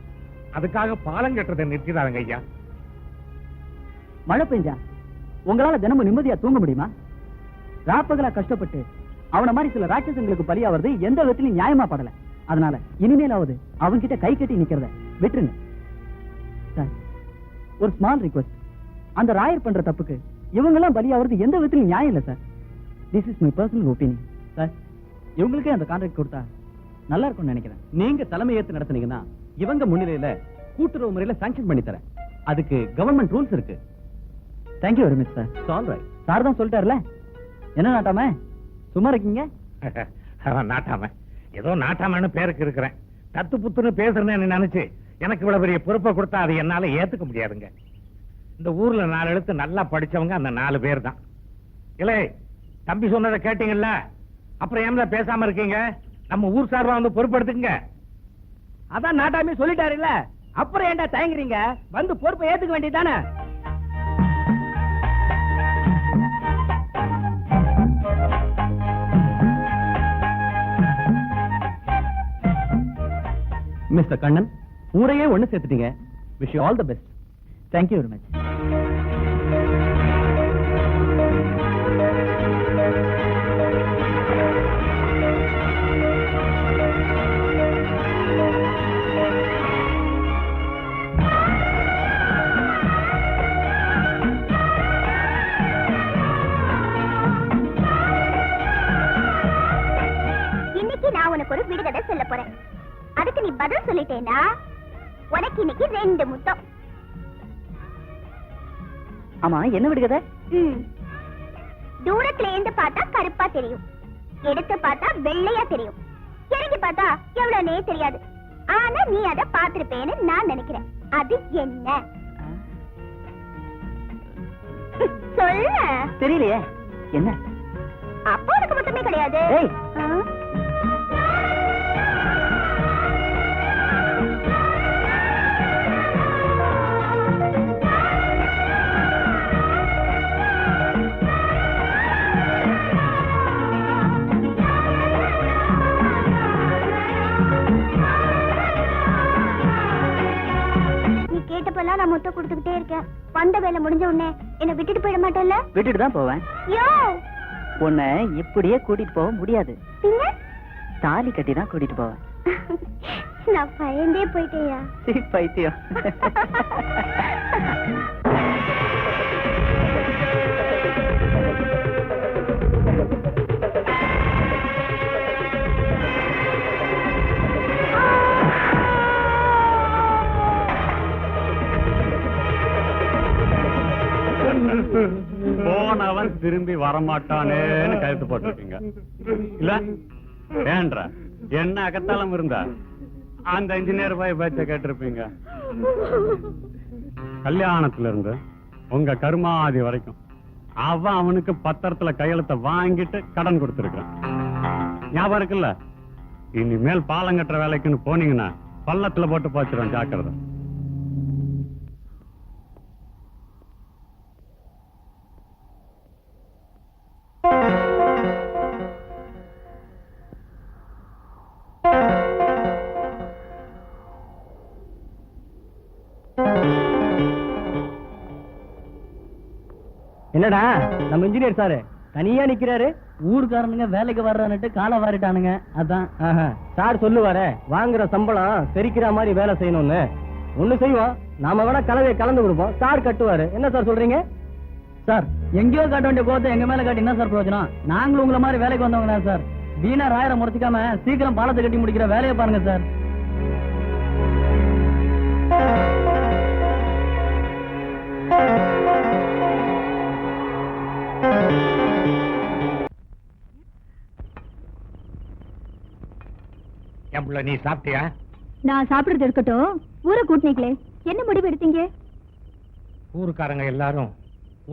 Speaker 9: அதுக்காக பாலம் கட்டுறதை நிறுத்திடாதங்க ஐயா.
Speaker 6: மழை பெஞ்சா உங்களால தினமும் நிம்மதியா தூங்க முடியுமா? ராப்பகலா கஷ்டப்பட்டு அவன மாதிரி சில ராட்சசங்களுக்கு பலியாவது எந்த விதத்திலும் நியாயமா படல. அதனால இனிமேலாவது அவன்கிட்ட கை கட்டி நிக்கிறத விட்டுருங்க சார். ஒரு ஸ்மால் ரிக்வெஸ்ட், அந்த ராயர் பண்ற தப்புக்கு இவங்க எல்லாம் பலியாவது எந்த விதத்திலும் நியாயம் இல்ல sir. This is my personal opinion sir. இவங்களுக்கே அந்த கான்ட்ராக்ட் கொடுத்தா நல்லா இருக்கும்னு நினைக்கிறேன்.
Speaker 3: நீங்க தலைமை ஏத்து நடத்துனீங்கன்னா இவங்க முன்னிலையில கூட்டுறவு முறையில சாங்ஷன் பண்ணி தரேன். அதுக்கு கவர்மெண்ட் ரூல்ஸ் இருக்கு.
Speaker 6: Thank you very much sir.
Speaker 3: All right.
Speaker 6: Sir தான் சொல்லிட்டாருல, என்ன நாட்டாம சும்மா இருக்கீங்க?
Speaker 9: அவன் நாட்டாம ஏதோ நாட்டாமன்னு பேருக்கு இருக்கிறேன். தத்து புத்துன்னு பேசுறேன்னு நினைச்சு எனக்கு இவ்வளவு பெரிய பொறுப்பை கொடுத்தா அதை என்னால ஏத்துக்க முடியாதுங்க. இந்த ஊர்ல 4 எழுத்து நல்லா படிச்சவங்க அந்த 4 பேர் தான். இல்லை தம்பி சொன்னதை கேட்டீங்கல்ல, அப்புறம் ஏன்ல பேசாம இருக்கீங்க? நம்ம ஊர் சார்பா வந்து பொறுப்பெடுத்துங்க.
Speaker 2: அதான் நாட்டாமே சொல்லிட்டாருல்ல, அப்புறம் ஏன்டா தயங்குறீங்க? வந்து பொறுப்பை ஏத்துக்க வேண்டியதானே?
Speaker 3: மிஸ்டர் கண்ணன், ஊரையே ஒண்ணு சேர்த்துட்டீங்க. Wish you all the best.
Speaker 6: Thank you very much.
Speaker 5: இன்னைக்கு நான் உனக்கு ஒரு விடுகதை சொல்ல போறேன். அதுக்கு நீ பதில் சொல்லிட்டேனா உனக்கு இன்னைக்கு 2 முத்தம்.
Speaker 6: ஆமா, என்ன விடுகதை?
Speaker 5: தூரத்துல இருந்து பார்த்தா கருப்பா தெரியும், எடுத்து பார்த்தா வெள்ளையா தெரியும், இறங்கி பார்த்தா எவ்வளவுனே தெரியாது. ஆனா நீ அதை பார்த்திருப்பேன்னு நான் நினைக்கிறேன். அது என்ன? சொல்ல
Speaker 6: தெரியலையே. என்ன?
Speaker 5: அப்போ உனக்கு மட்டுமே கிடையாது.
Speaker 6: ஏய்.
Speaker 5: நீ கேட்டப்பெல்லாம் நான் முட்டை கொடுத்துக்கிட்டே இருக்கேன். வந்த வேலை முடிஞ்ச உடனே என்ன விட்டுட்டு போயிட மாட்டேல்ல?
Speaker 6: விட்டுட்டு தான் போவேன்.
Speaker 5: யோ,
Speaker 6: உன்னை இப்படியே கூட்டிட்டு போக முடியாது.
Speaker 5: பின்ன
Speaker 6: தாலி கட்டி தான் கூட்டிட்டு போவேன்.
Speaker 5: நான் பயந்தே போயிட்டேயா.
Speaker 6: பைத்தியம்.
Speaker 4: போனவன் திரும்பி வரமாட்டானேன்னு கருத்து போட்டிருக்கீங்க இல்ல? ஏன்ற என்ன அகத்தாலம் இருந்தா அந்த இன்ஜினியர் போய் பேச்ச கேட்டிருப்பீங்க. கல்யாணத்துல இருந்து உங்க கருமாதி வரைக்கும் அவனுக்கு பத்திரத்துல கையெழுத்த வாங்கிட்டு கடன் கொடுத்திருக்கான். ஞாபகம் இருக்குல்ல? இனிமேல் பாலம் கட்டுற வேலைக்குன்னு போனீங்கன்னா பள்ளத்துல போட்டு போச்சிடும், ஜாக்கிரதை.
Speaker 2: என்னடா நம்ம இன்ஜினியர் சாரு தனியா நிக்கிறாரு?
Speaker 6: ஊருக்காரனுங்க வேலைக்கு வர்றான்னுட்டு காலை வாரிட்டானுங்க. அதான்
Speaker 2: சார் சொல்லுவாரு, வாங்குற சம்பளம் தெரிக்கிற மாதிரி வேலை செய்யணும்னு. ஒண்ணு செய்வோம், நாம வேணா கலவையை கலந்து கொடுப்போம், சார் கட்டுவாரு. என்ன சார் சொல்றீங்க?
Speaker 6: சார், எங்கேயோ காட்ட வேண்டிய கோத்தை எங்க மேல காட்டி என்ன சார் பிரயோஜனம்? நாங்களும் உங்களை மாதிரி வேலைக்கு வந்தவங்க தான் சார். வீணா ராயரை முறைச்சிக்காம சீக்கிரம் பாலத்தை கட்டி முடிக்கிற வேலையை பாருங்க சார்.
Speaker 9: எம்புள்ள நீ சாப்பிட்டியா?
Speaker 5: நான் சாப்பிடுறது இருக்கட்டும், ஊரை கூட்டினீங்களே, என்ன முடிவு எடுத்தீங்க?
Speaker 9: ஊருக்காரங்க எல்லாரும்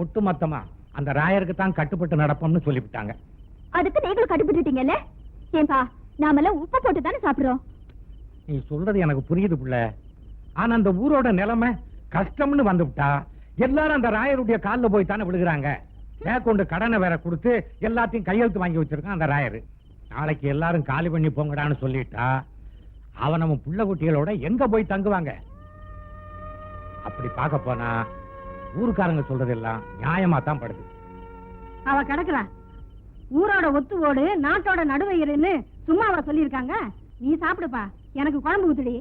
Speaker 9: ஒட்டுமொத்தமா அந்த ராயருக்கு தான் கட்டுப்பட்டு நடப்போம்னு சொல்லிவிட்டாங்க.
Speaker 5: அதுக்கு நீங்களும் கட்டுப்பட்டுட்டீங்கல்ல? ஏன்பா, நாமெல்லாம் உப்பு போட்டு தானே சாப்பிடுறோம்.
Speaker 9: நீ சொல்றது எனக்கு புரியுது புள்ள. ஆனா அந்த ஊரோட நிலைமை கஷ்டம்னு வந்துவிட்டா எல்லாரும் அந்த ராயருடைய காலில் போய் தானே விழுகிறாங்க. மேற்கொண்டு கடனை வேற கொடுத்து எல்லாத்தையும் கையெழுத்து வாங்கி வச்சிருக்கான் அந்த ராயரு. நாளைக்கு எல்லாரும் காலி பண்ணி போங்கடான்னு சொல்லிட்டா அவன் நம்ம புள்ள குட்டிகளோட எங்க போய் தங்குவாங்க? அப்படி பார்க்க போனா ஊருக்காரங்க சொல்றதெல்லாம் நியாயமா தான் படுது.
Speaker 10: அவ கிடக்குறா. ஊரோட ஒத்து ஓடு, நாட்டோட நடுவயிறுன்னு சும்மாவா சொல்லியிருக்காங்க? நீ சாப்பிடுப்பா, எனக்கு குழம்பு ஊத்துடி.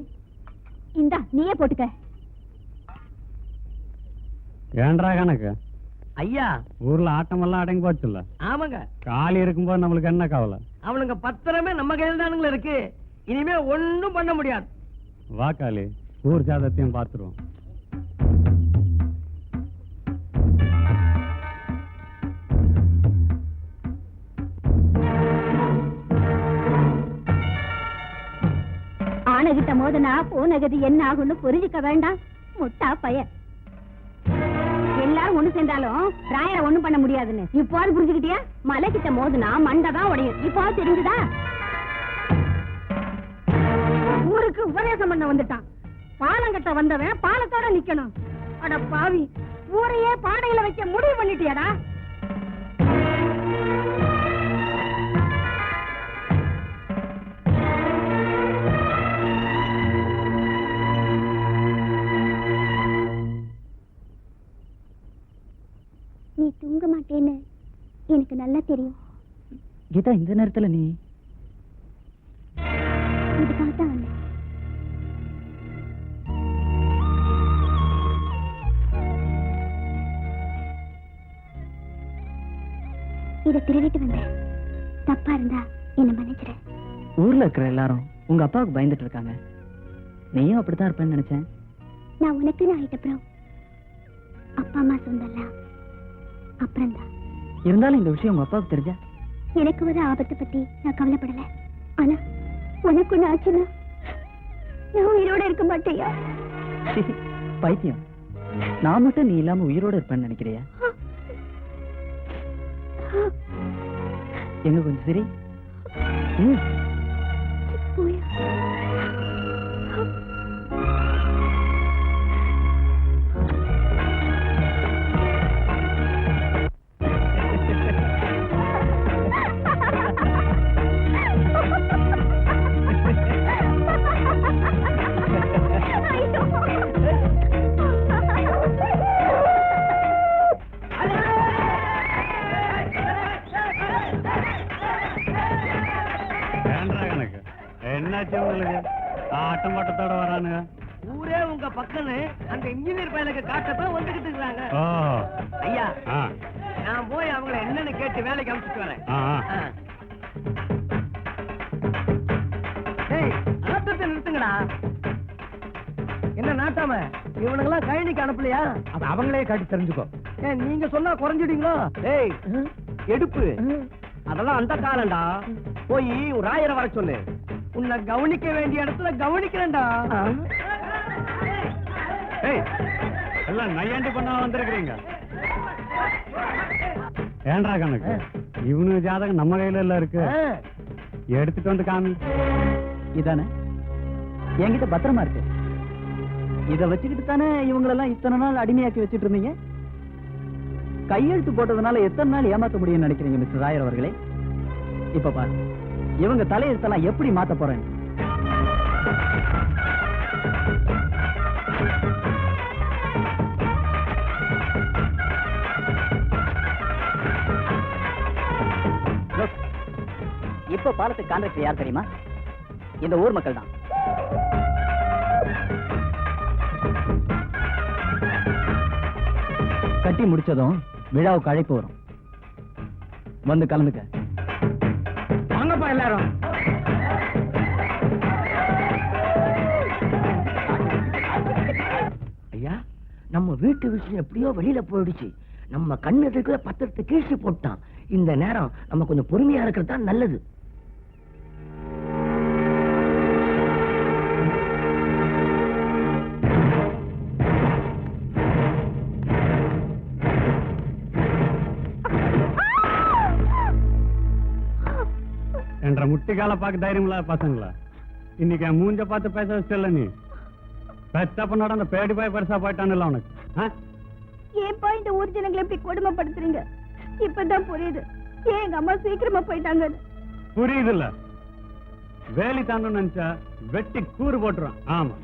Speaker 5: இந்தா நீயே போட்டுக்க.
Speaker 4: ஏன்றா கணக்கு?
Speaker 2: ஐயா,
Speaker 4: ஊர்ல ஆட்டமெல்லாம் அடங்கி போச்சுல்ல?
Speaker 2: ஆமாங்க.
Speaker 4: காலி இருக்கும்போது நம்மளுக்கு என்ன கவலை?
Speaker 2: அவனுங்க பத்திரமே நம்ம கையில் தானுங்களா இருக்கு. இனிமே ஒண்ணும் பண்ண முடியாது.
Speaker 4: வா காளி, ஊர் ஜாதத்தையும் பாத்துருவோம்.
Speaker 5: மோதனா போனகதி என்ன ஆகும்னு புரிஞ்சுக்க வேண்டாம். முட்டா பைய. எல்லாரும் ஒண்ணு சேர்ந்தாலும் ராயரை ஒண்ணும் பண்ண முடியாதுன்னு இப்போ புரிஞ்சுக்கிட்டியா? மலை கிட்ட மோதுனா மண்டதான் உடையும். இப்போ தெரிஞ்சுதா? ஊருக்கு உபதேசம் பண்ண வந்துட்டான். பாலங்கட்ட வந்தவன் பாலத்தோட நிக்கணும். அட பாவி, ஊரையே பாடையில வைக்க முடிவு பண்ணிட்டியாடா?
Speaker 12: நீ தூங்க மாட்டேன்னு எனக்கு நல்லா தெரியும்.
Speaker 6: கீதா, இந்த நேரத்துல நீ
Speaker 12: இதுக்காக தான் வந்தேன். இதை திருடிட்டு வந்தேன். தப்பா இருந்தா என்ன மன்னிச்சிடு.
Speaker 6: ஊர்ல இருக்கிற எல்லாரும் உங்க அப்பாவுக்கு பயந்துட்டு இருக்காங்க. நீயும் அப்படித்தான் இருப்பேன்னு நினைச்சேன்.
Speaker 12: நான் உனக்குன்னு ஆயிட்டப்புறம் அப்பா அம்மா சொந்தெல்லாம் அப்புறம்தான்.
Speaker 6: இருந்தாலும் இந்த விஷயம் உங்க அப்பாவுக்கு தெரிஞ்சா?
Speaker 12: எனக்கு ஒரு ஆபத்தை பத்தி நான் கவலைப்படல. ஆனா உனக்கு ஒண்ணு ஆச்சுன்னா நான் உயிரோட இருக்க மாட்டேயா?
Speaker 6: பைத்தியம், நான் மட்டும் நீ இல்லாம உயிரோட இருப்பேன்னு நினைக்கிறியா? எங்க கொஞ்சம் சரி.
Speaker 4: என்னாச்சு உங்களுக்கு? ஆட்டம் பாட்டத்தோட வரானுங்க.
Speaker 2: ஊரே உங்க பக்கம்னு அந்த இன்ஜினியர் பையனுக்கு காட்டத்தான் வந்துகிட்டு இருக்காங்க. ஐயா, நான் போய் அவங்கள என்னன்னு கேட்டு வேலைக்கு அனுப்பிச்சிட்டு வரேன். ஆட்டத்தை நிறுத்துங்கடா. என்ன நாட்டாம, இவனுங்கெல்லாம் கழனிக்கு அனுப்பலையா?
Speaker 9: அது அவங்களே காட்டி தெரிஞ்சுக்கோ.
Speaker 2: நீங்க சொன்னா குறைஞ்சிடுங்களோ? ஏய், எடுப்பு அதெல்லாம் அந்த காலம்டா. போய் ஒரு ஆயிரம் வர சொல்லு. உன்னை கவனிக்க வேண்டிய இடத்துல கவனிக்கிறேன்டா.
Speaker 4: எல்லாம் நையாண்டி பண்ணா வந்திருக்கிறீங்க. ஏன்றா கணக்கு, இவனு ஜாதகம் நம்ம கையில எல்லாம் இருக்கு. எடுத்துட்டு வந்து காமி.
Speaker 6: இதானே என்கிட்ட பத்திரமா இருக்கு. இத வச்சுக்கிட்டு தானே இவங்களெல்லாம் இத்தனை நாள் அடிமையாக்கி வச்சுட்டு இருந்தீங்க. கையெழுத்து போட்டதுனால எத்தனை நாள் ஏமாத்த முடியும்னு நினைக்கிறீங்க மிஸ்டர் ராயர் அவர்களே? இப்ப பாரு, இவங்க தலையெழுத்தெல்லாம் எப்படி மாத்த போறேன். இப்ப பாலத்துக்கு கான்ட்ராக்டர் யார் தெரியுமா? இந்த ஊர் மக்கள் தான். கட்டி முடிச்சதும் விழாவுக்கு அழைப்பு வரும். வந்து கலந்துக்க.
Speaker 2: வாங்கப்பா எல்லாரும். ஐயா, நம்ம வீட்டு விஷயம் எப்படியோ வெளியில போயிடுச்சு. நம்ம கண்ணெதுக்கு பத்திரத்தை கீழ்ச்சி போட்டான். இந்த நேரம் நம்ம கொஞ்சம் பொறுமையா இருக்கிறது தான் நல்லது.
Speaker 4: என்ற முட்டிக்கால பார்க்க தைரியம் இல்லாத பசங்களா? இன்னைக்கு என் மூஞ்ச பார்த்து பேச வச்சல. நீ பெத்த பண்ணாட அந்த பேடி பாய் பெருசா போயிட்டான்ல உனக்கு.
Speaker 5: ஏன்பா இந்த ஊர் ஜனங்களை எப்படி கொடுமைப்படுத்துறீங்க? இப்பதான் புரியுது ஏன் எங்க அம்மா சீக்கிரமா போயிட்டாங்க.
Speaker 4: புரியுது இல்ல? வேலி தாண்டணும் நினைச்சா வெட்டி கூறு போட்டுறான். ஆமா,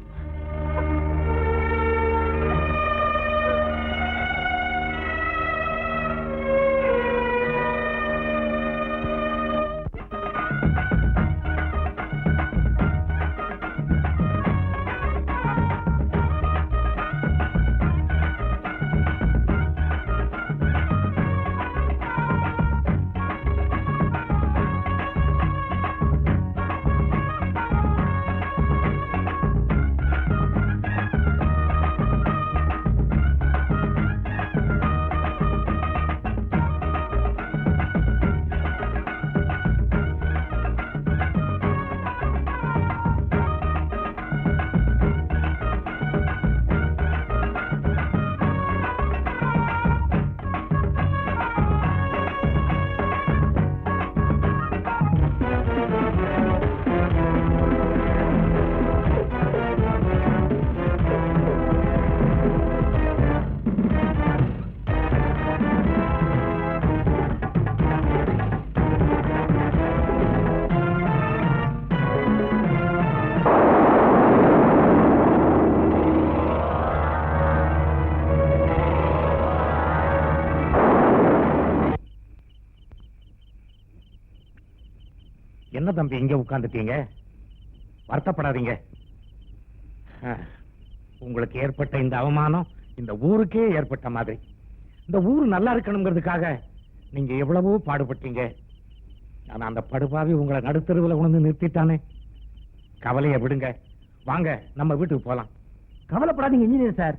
Speaker 9: என்ன தம்பி இங்க உட்கார்ந்துட்டீங்க? வருத்தப்படாதீங்க. உங்களுக்கு ஏற்பட்ட இந்த அவமானம் இந்த ஊருக்கே ஏற்பட்ட மாதிரி. இந்த ஊர் நல்லா இருக்கணுங்கிறதுக்காக நீங்க எவ்வளவோ பாடுபட்டீங்க. ஆனா அந்த படுபாவி உங்களை நடுத்தருவில் உணர்ந்து நிறுத்திட்டானே. கவலையை விடுங்க, வாங்க நம்ம வீட்டுக்கு போலாம்.
Speaker 6: கவலைப்படாதீங்க இன்ஜினியர் சார்,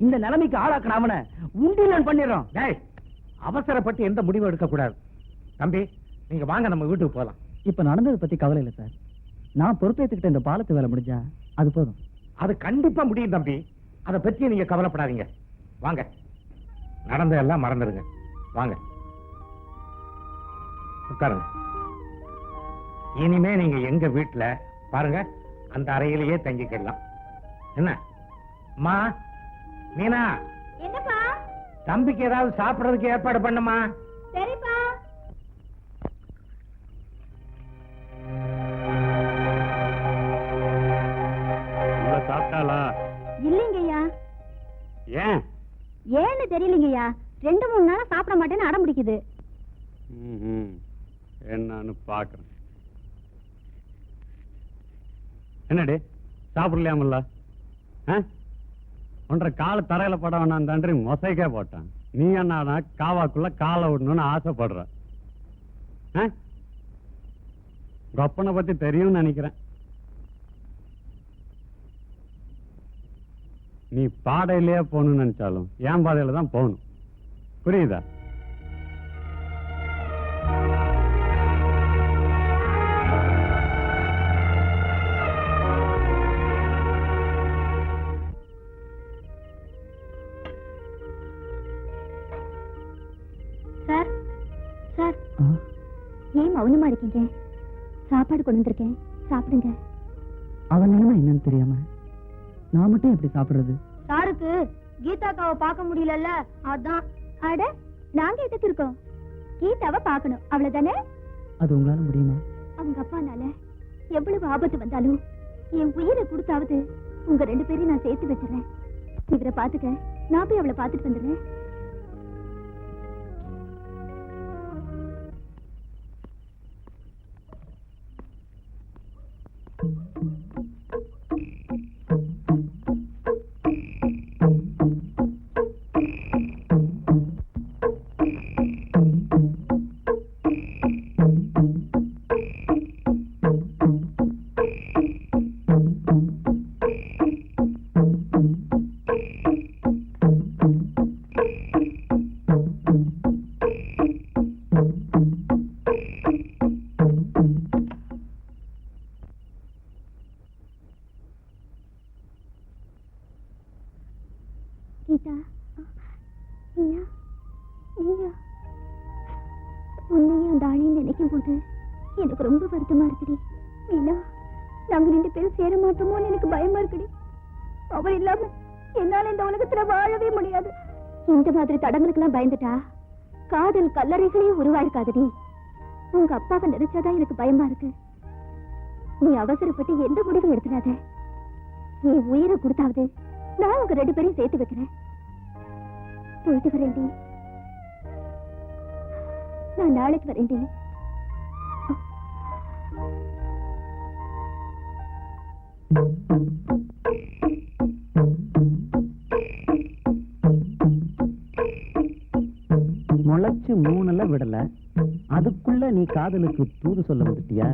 Speaker 6: இந்த நிலைமைக்கு ஆளாக்கணும் அவனை உண்டியல் பண்ணிடுறோம்.
Speaker 9: டேய், அவசரப்பட்டு எந்த முடிவும் எடுக்க கூடாது. தம்பி நீங்க வாங்க நம்ம வீட்டுக்கு போலாம்.
Speaker 6: இப்ப நடந்ததை பத்தி கவலை இல்லை சார். நான் பொறுப்பேற்றுக்கிட்ட இந்த பாலத்து வேலை முடிஞ்சா அது போதும்.
Speaker 9: அது கண்டிப்பா முடியும் தம்பி, அதை பத்தி நீங்க கவலைப்படாதீங்க. வாங்க, நடந்ததெல்லாம் மறந்துடுங்க. வாங்க உட்காருங்க. இனிமே நீங்க எங்க வீட்டுல பாருங்க அந்த அறையிலேயே தங்கிக்கலாம். என்ன அம்மா மீனா,
Speaker 5: என்னப்பா?
Speaker 9: தம்பிக்கு ஏதாவது சாப்பிடறதுக்கு ஏற்பாடு பண்ணுமா?
Speaker 5: சரிப்பா.
Speaker 4: சாப்பிட்டாளா?
Speaker 12: இல்லைங்கய்யா.
Speaker 4: ஏன்?
Speaker 12: ஏன்னு தெரியலங்கய்யா, 2-3 நாளா சாப்பிட மாட்டேன்னு அடம் பிடிக்குது.
Speaker 4: என்னன்னு பாக்குறேன். என்னடி சாப்பிடலையாமல்ல? ஒன்றரை கால தரையில பட வேணாம் தாண்டி மொசைக்கே போட்டான். நீ என்ன காவாக்குள்ள காலை விடணும்னு ஆசைப்படுற? கொப்பனை பத்தி தெரியும்னு நினைக்கிறேன். நீ பாடையிலேயே போகணும்னு நினைச்சாலும் என் பாதையில தான் போகணும். புரியுதா?
Speaker 12: சார் சார், ஏன் மௌனமா இருக்கீங்க? சாப்பாடு கொண்டு வந்திருக்கேன், சாப்பிடுங்க.
Speaker 6: அவன் நிலைமை என்னன்னு தெரியாம நான் மட்டும் எப்படி சாப்பிடுறது?
Speaker 12: சாருக்கு கீதாக்காவை பார்க்க முடியலல்ல, அதான். அட, நாங்க எதுக்கு இருக்கோம்? கீதாவை பார்க்கணும், அவ்வளவுதானே?
Speaker 6: அது உங்களால முடியுமா?
Speaker 12: அவங்க அப்பானால எவ்வளவு ஆபத்து வந்தாலும் என் உயிரை கொடுத்தாவது உங்க 2 பேரையும் நான் சேர்த்து வச்சிடறேன். இவரை பாத்துக்க, நான் போய் அவளை பாத்துட்டு வந்துடுறேன். கீதா, நீயா? உன்னையும் அந்த ஆளையும் நினைக்கும் போது எனக்கு ரொம்ப வருத்தமா இருக்குடி. மீனா, நாங்க 2 பேரும் சேர மாட்டோமோன்னு எனக்கு பயமா இருக்குடி. அவள் இல்லாம என்னால இந்த உலகத்துல வாழவே முடியாது. இந்த மாதிரி தடங்களுக்கெல்லாம் பயந்துட்டா காதல் கல்லறைகளே உருவாயிருக்காதடி. உங்க அப்பாவை நினைச்சாதான் எனக்கு பயமா இருக்கு. நீ அவசரப்பட்டு எந்த முடிவும் எடுத்துடாத. நீ உயிரை கொடுத்தாவது நான் உங்க 2 பேரையும் சேர்த்து வைக்கிறேன். போயிட்டு வரேன்டி. நான் நாளைக்கு வரேன்டி.
Speaker 6: முளைச்சு 3 விடல, அதுக்குள்ள நீ காதலுக்கு தூது சொல்ல வந்துட்டியா?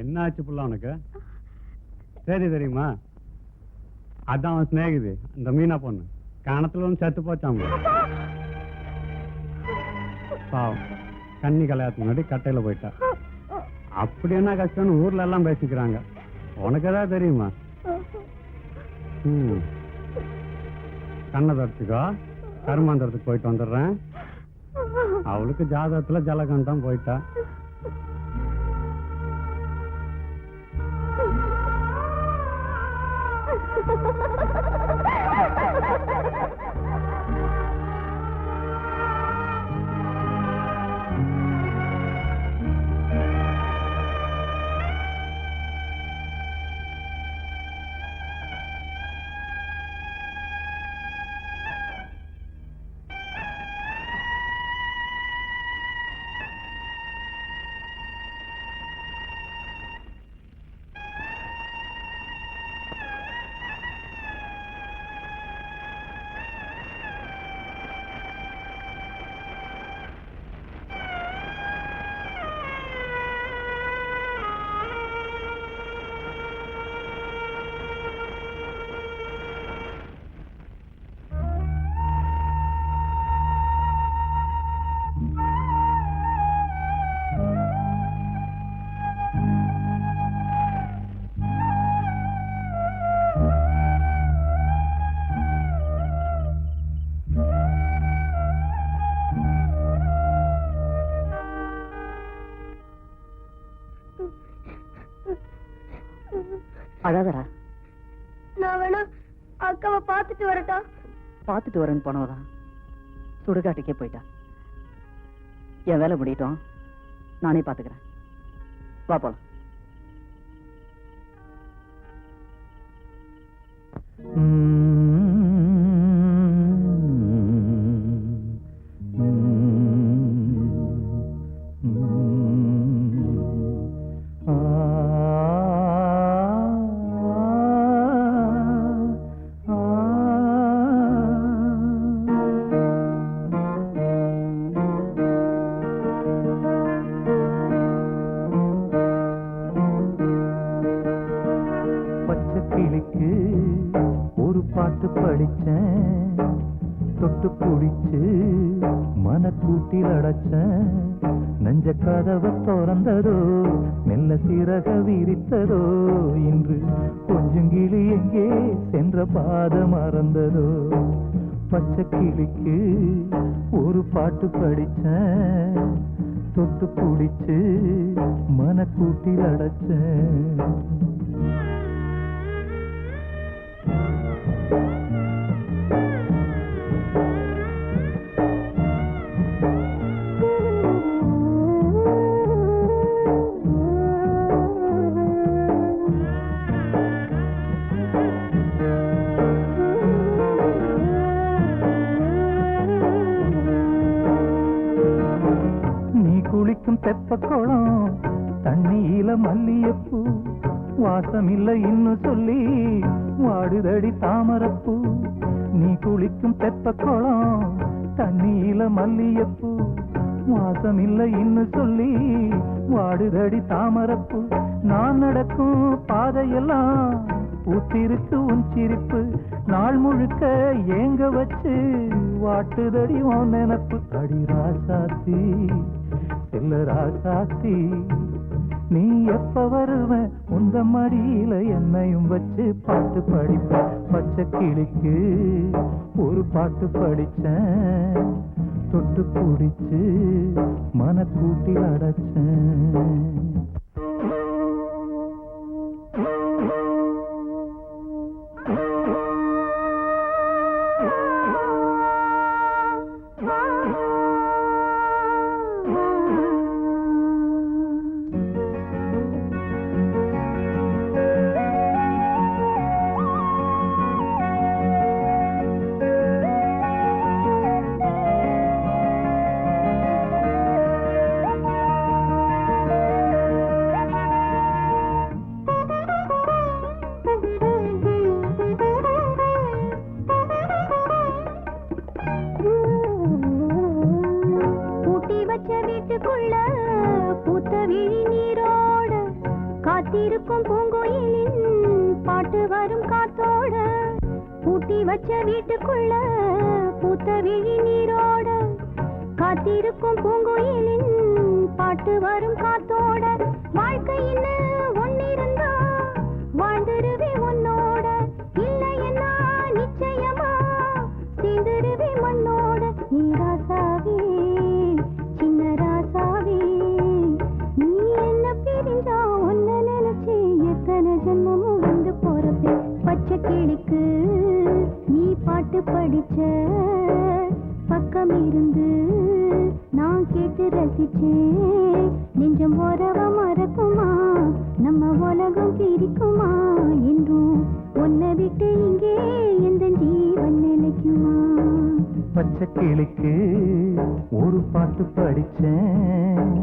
Speaker 4: என்ன ஆச்சு புள்ள உனக்கு? சரி தெரியுமா, அதான் அவன் சிநேகிது இந்த மீனா பொண்ணு. கணத்துல ஒன்று செத்து போச்சான். பாவம், கன்னி கல்யாணத்துக்கு முன்னாடி கட்டையில போயிட்டா. அப்படி என்ன கஷ்டம்னு ஊர்ல எல்லாம் பேசிக்கிறாங்க. உனக்கு ஏதாவது தெரியுமா? கண்ணை தடுத்துக்கோ, கருமாந்திரத்துக்கு போயிட்டு வந்துடுறேன். அவளுக்கு ஜாதகத்துல ஜலகண்டம் போயிட்டா.
Speaker 6: அழாதடா.
Speaker 12: நான் வேணா அக்காவை பார்த்துட்டு வரட்டா?
Speaker 6: பார்த்துட்டு வரேன்னு போனவதான் சுடுகாட்டுக்கே போயிட்டா. என் வேலை முடியட்டும், நானே பார்த்துக்கிறேன். வா போலாம்.
Speaker 11: பாட்டு படிச்சேன், தொட்டு பிடிச்சு மனக்கூட்டில் அடைச்சேன். நெஞ்ச கதவை திறந்ததோ, மெல்ல சிறக விரித்ததோ, இன்று கொஞ்சம் கிளி எங்கே சென்ற பாத மறந்ததோ. பச்சை கிளிக்கு ஒரு பாட்டு படிச்சேன், தொட்டு பிடிச்சு மனக்கூட்டில் அடைச்சேன். தெப்ப குளம் தண்ணியில மல்லியப்பூ, வாசம் இல்லை இன்னும் சொல்லி வாடுதடி தாமரப்பூ. நீ குளிக்கும் தெப்ப குளம் தண்ணியில மல்லியப்பூ, வாசம் இல்லை இன்னும் சொல்லி வாடுதடி தாமரப்பூ. நான் நடக்கும் பாதையெல்லாம் பூத்திருக்கு உன் சிரிப்பு, நாள் முழுக்க ஏங்க வச்சு வாட்டுதடி உன் நினப்பு. அடி ராசாத்தி செல்ல ராசாத்தி, நீ எப்ப வருவ உந்த மடியில என்னையும் வச்சு பாட்டு படிப்ப. பச்சை கிளிக்கு ஒரு பாட்டு படிச்சேன், தொட்டு பிடிச்சு மனக்கூட்டில் அடைச்சேன்.
Speaker 12: காத்திருக்கும் பூங்கோயிலின் பாட்டு வரும் காத்தோட பூட்டி வச்ச வீட்டுக்குள்ள பூத்த விழி நீரோட காத்திருக்கும் பூங்கோயிலின் பாட்டு வரும் காத்தோட வாழ்க்கையின்னு ஒன்னிருந்தா வாழ்ந்துருவே உன்னோட இல்லையென்னா நிச்சயமா சேர்ந்துருவே மண்ணோட நீ ராசாவே சின்ன ராசாவே நீ என்ன பிரிஞ்சா ஒன்ன நினைச்சு எத்தனை ஜென்மமும் வந்து போறப்பே பச்சை கிளிக்கு நீ பாட்டு படிச்ச பக்கம் இருந்து நான் கேட்டு ரசிச்சேன் நெஞ்சம் உறவ மறக்குமா நம்ம உலகம் பிரிக்குமா என்றும் உன்னை விட்டு இங்கே எந்த ஜீவன் நினைக்குமா
Speaker 11: பச்சை கிளிக்கு ஒரு பாட்டு படிச்சேன்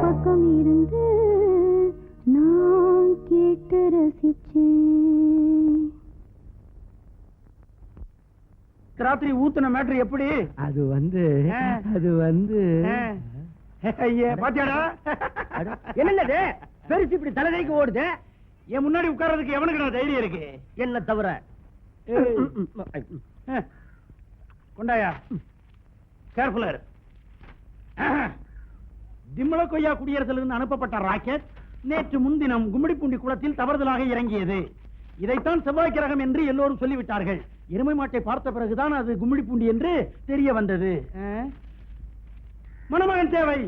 Speaker 12: பக்கம் இருந்து நான் கேட்டு ரசிச்சேன்.
Speaker 8: ராத்திரி ஊத்துன மேட்ரு எப்படி?
Speaker 9: அது வந்து
Speaker 8: ஐயே பாத்தியாடா
Speaker 2: என்னது பெருசு இப்படி தலைதைக்கு ஓடுது?
Speaker 8: என் முன்னாடி உட்கார்றதுக்கு எவனுக்கு தைரியம் இருக்கு?
Speaker 2: என்ன தவிர
Speaker 8: கொண்டாயா கேர்ஃபுல்லா இரு. திம்மல கொய்யா குடியரசிலிருந்து அனுப்பப்பட்ட ராக்கெட் நேற்று முன்தினம் கும்மிடிப்பூண்டி குளத்தில் தவறுதலாக இறங்கியது. இதைத்தான் செவ்வாய் கிரகம் என்று எல்லோரும் சொல்லிவிட்டார்கள். எருமை மாட்டை பார்த்த பிறகுதான் அது கும்மிடிப்பூண்டி என்று தெரிய வந்தது. மணமகன் தேவை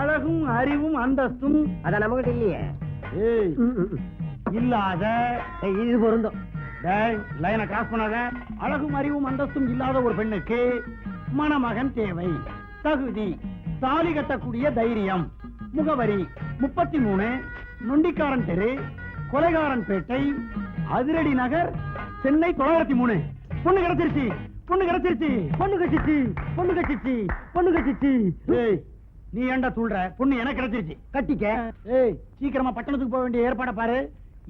Speaker 8: அழகும் அறிவும் அந்தஸ்தும்
Speaker 2: அத நமக்கிட்ட இல்லையே.
Speaker 8: இல்லாத
Speaker 2: இது பொருந்தும்.
Speaker 8: லைனை கிராஸ் பண்ணாத. அழகும் அறிவும் அந்தஸ்தும் இல்லாத ஒரு பெண்ணுக்கு மணமகன் தேவை. தகுதி தாலி கட்டக்கூடிய தைரியம். முகவரி 33 நொண்டிக்காரன் தெரு, கொலைகாரன் பேட்டை, அதிரடி நகர், சென்னை 903. பொண்ணு கிடைச்சிருச்சு, பொண்ணு கிடைச்சிருச்சு, பொண்ணு கட்சிச்சு, பொண்ணு கட்சிச்சு, பொண்ணு கட்சிச்சு. ஏய் நீ ஏண்டா தூள்ற? பொண்ணு எனக்கு கிடைச்சிருச்சு, கட்டிக்க. ஏய் சீக்கிரமா பட்டணத்துக்கு போக வேண்டிய ஏற்பாட பாரு.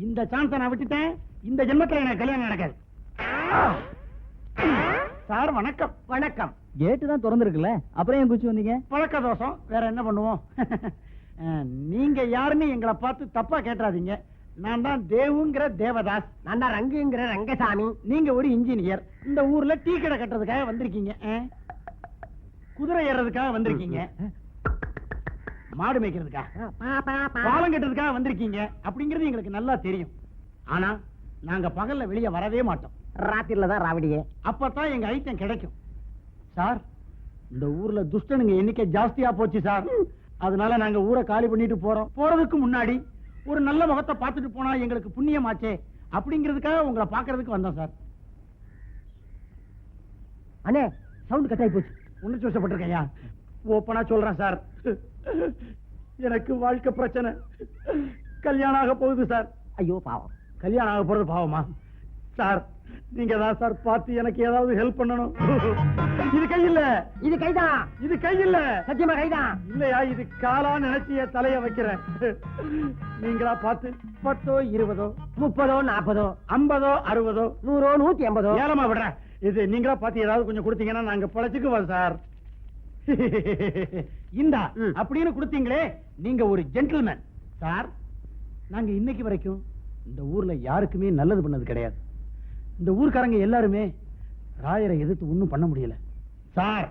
Speaker 8: இந்த சான்ஸை நான் விட்டுட்டேன். இந்த ஜென்மத்துல எனக்கு கல்யாணம் நடக்காது. சார் வணக்கம்.
Speaker 2: வணக்கம்.
Speaker 6: கேட்டு தான் திறந்துருக்குல்ல, அப்புறம் ஏன் குச்சி வந்தீங்க?
Speaker 8: பழக்க தோஷம், வேற என்ன பண்ணுவோம். நீங்க யாருன்னு எங்களை பார்த்து தப்பா கேட்டாதீங்க. நான் தான் தேவுங்கிற தேவதாஸ்.
Speaker 2: நான் தான் ரங்குங்கிற ரங்கசாமி.
Speaker 8: நீங்க ஒரு இன்ஜினியர். இந்த ஊர்ல டீ கடை கட்டுறதுக்காக வந்திருக்கீங்க. குதிரை ஏறதுக்காக வந்திருக்கீங்க. மாடு மேய்க்கிறதுக்காக, பாலம் கட்டுறதுக்காக வந்திருக்கீங்க. அப்படிங்கிறது எங்களுக்கு நல்லா தெரியும். ஆனா நாங்க பகல்ல வெளியே வரவே மாட்டோம்.
Speaker 2: ராத்திரில தான் ராவடியே.
Speaker 8: அப்பதான் எங்க ஐட்டம் கிடைக்கும். சார் இந்த ஊர்ல துஷ்டனுங்க எண்ணிக்கை ஜாஸ்தியா போச்சு சார். அதனால நாங்க ஊரை காலி பண்ணிட்டு போறோம். போறதுக்கு முன்னாடி ஒரு நல்ல முகத்தை பார்த்துட்டு போனா எங்களுக்கு புண்ணியமாச்சே அப்படிங்கிறதுக்காக உங்களை பாக்குறதுக்கு வந்தோம் சார்.
Speaker 2: அண்ணே சவுண்ட் கட் ஆகி போச்சு.
Speaker 8: உணர்ச்சி வசப்பட்டிருக்கையா? ஓப்பனா சொல்றேன் சார், எனக்கு வாழ்க்கை பிரச்சனை. கல்யாணம் ஆக போகுது சார்.
Speaker 2: ஐயோ பாவம்.
Speaker 8: கல்யாணம் ஆக போறது பாவமா சார்? நீங்க தான் சார் பார்த்து எனக்கு ஏதாவது ஹெல்ப் பண்ணணும். இது கை இல்ல.
Speaker 2: இது கைதான்.
Speaker 8: இது கை இல்ல.
Speaker 2: சத்தியமா கைதான்.
Speaker 8: இல்லையா? இது காலா நினைச்சு என் தலைய வைக்கிறேன். நீங்களா பார்த்து 10, 20,
Speaker 2: 30, 40,
Speaker 8: 50, 60,
Speaker 2: 100, 150
Speaker 8: ஏலமா விடுறேன். இது நீங்களா பார்த்து ஏதாவது கொஞ்சம் கொடுத்தீங்கன்னா நாங்க பழச்சுக்குவோம் சார். இந்தா அப்படின்னு கொடுத்தீங்களே, நீங்க ஒரு ஜென்டில்மேன் சார். நாங்க இன்னைக்கு வரைக்கும் இந்த ஊர்ல யாருக்குமே நல்லது பண்ணது கிடையாது. இந்த ஊர்க்காரங்க எல்லாருமே ராயரை எதிர்த்து ஒண்ணும் பண்ண முடியல சார்.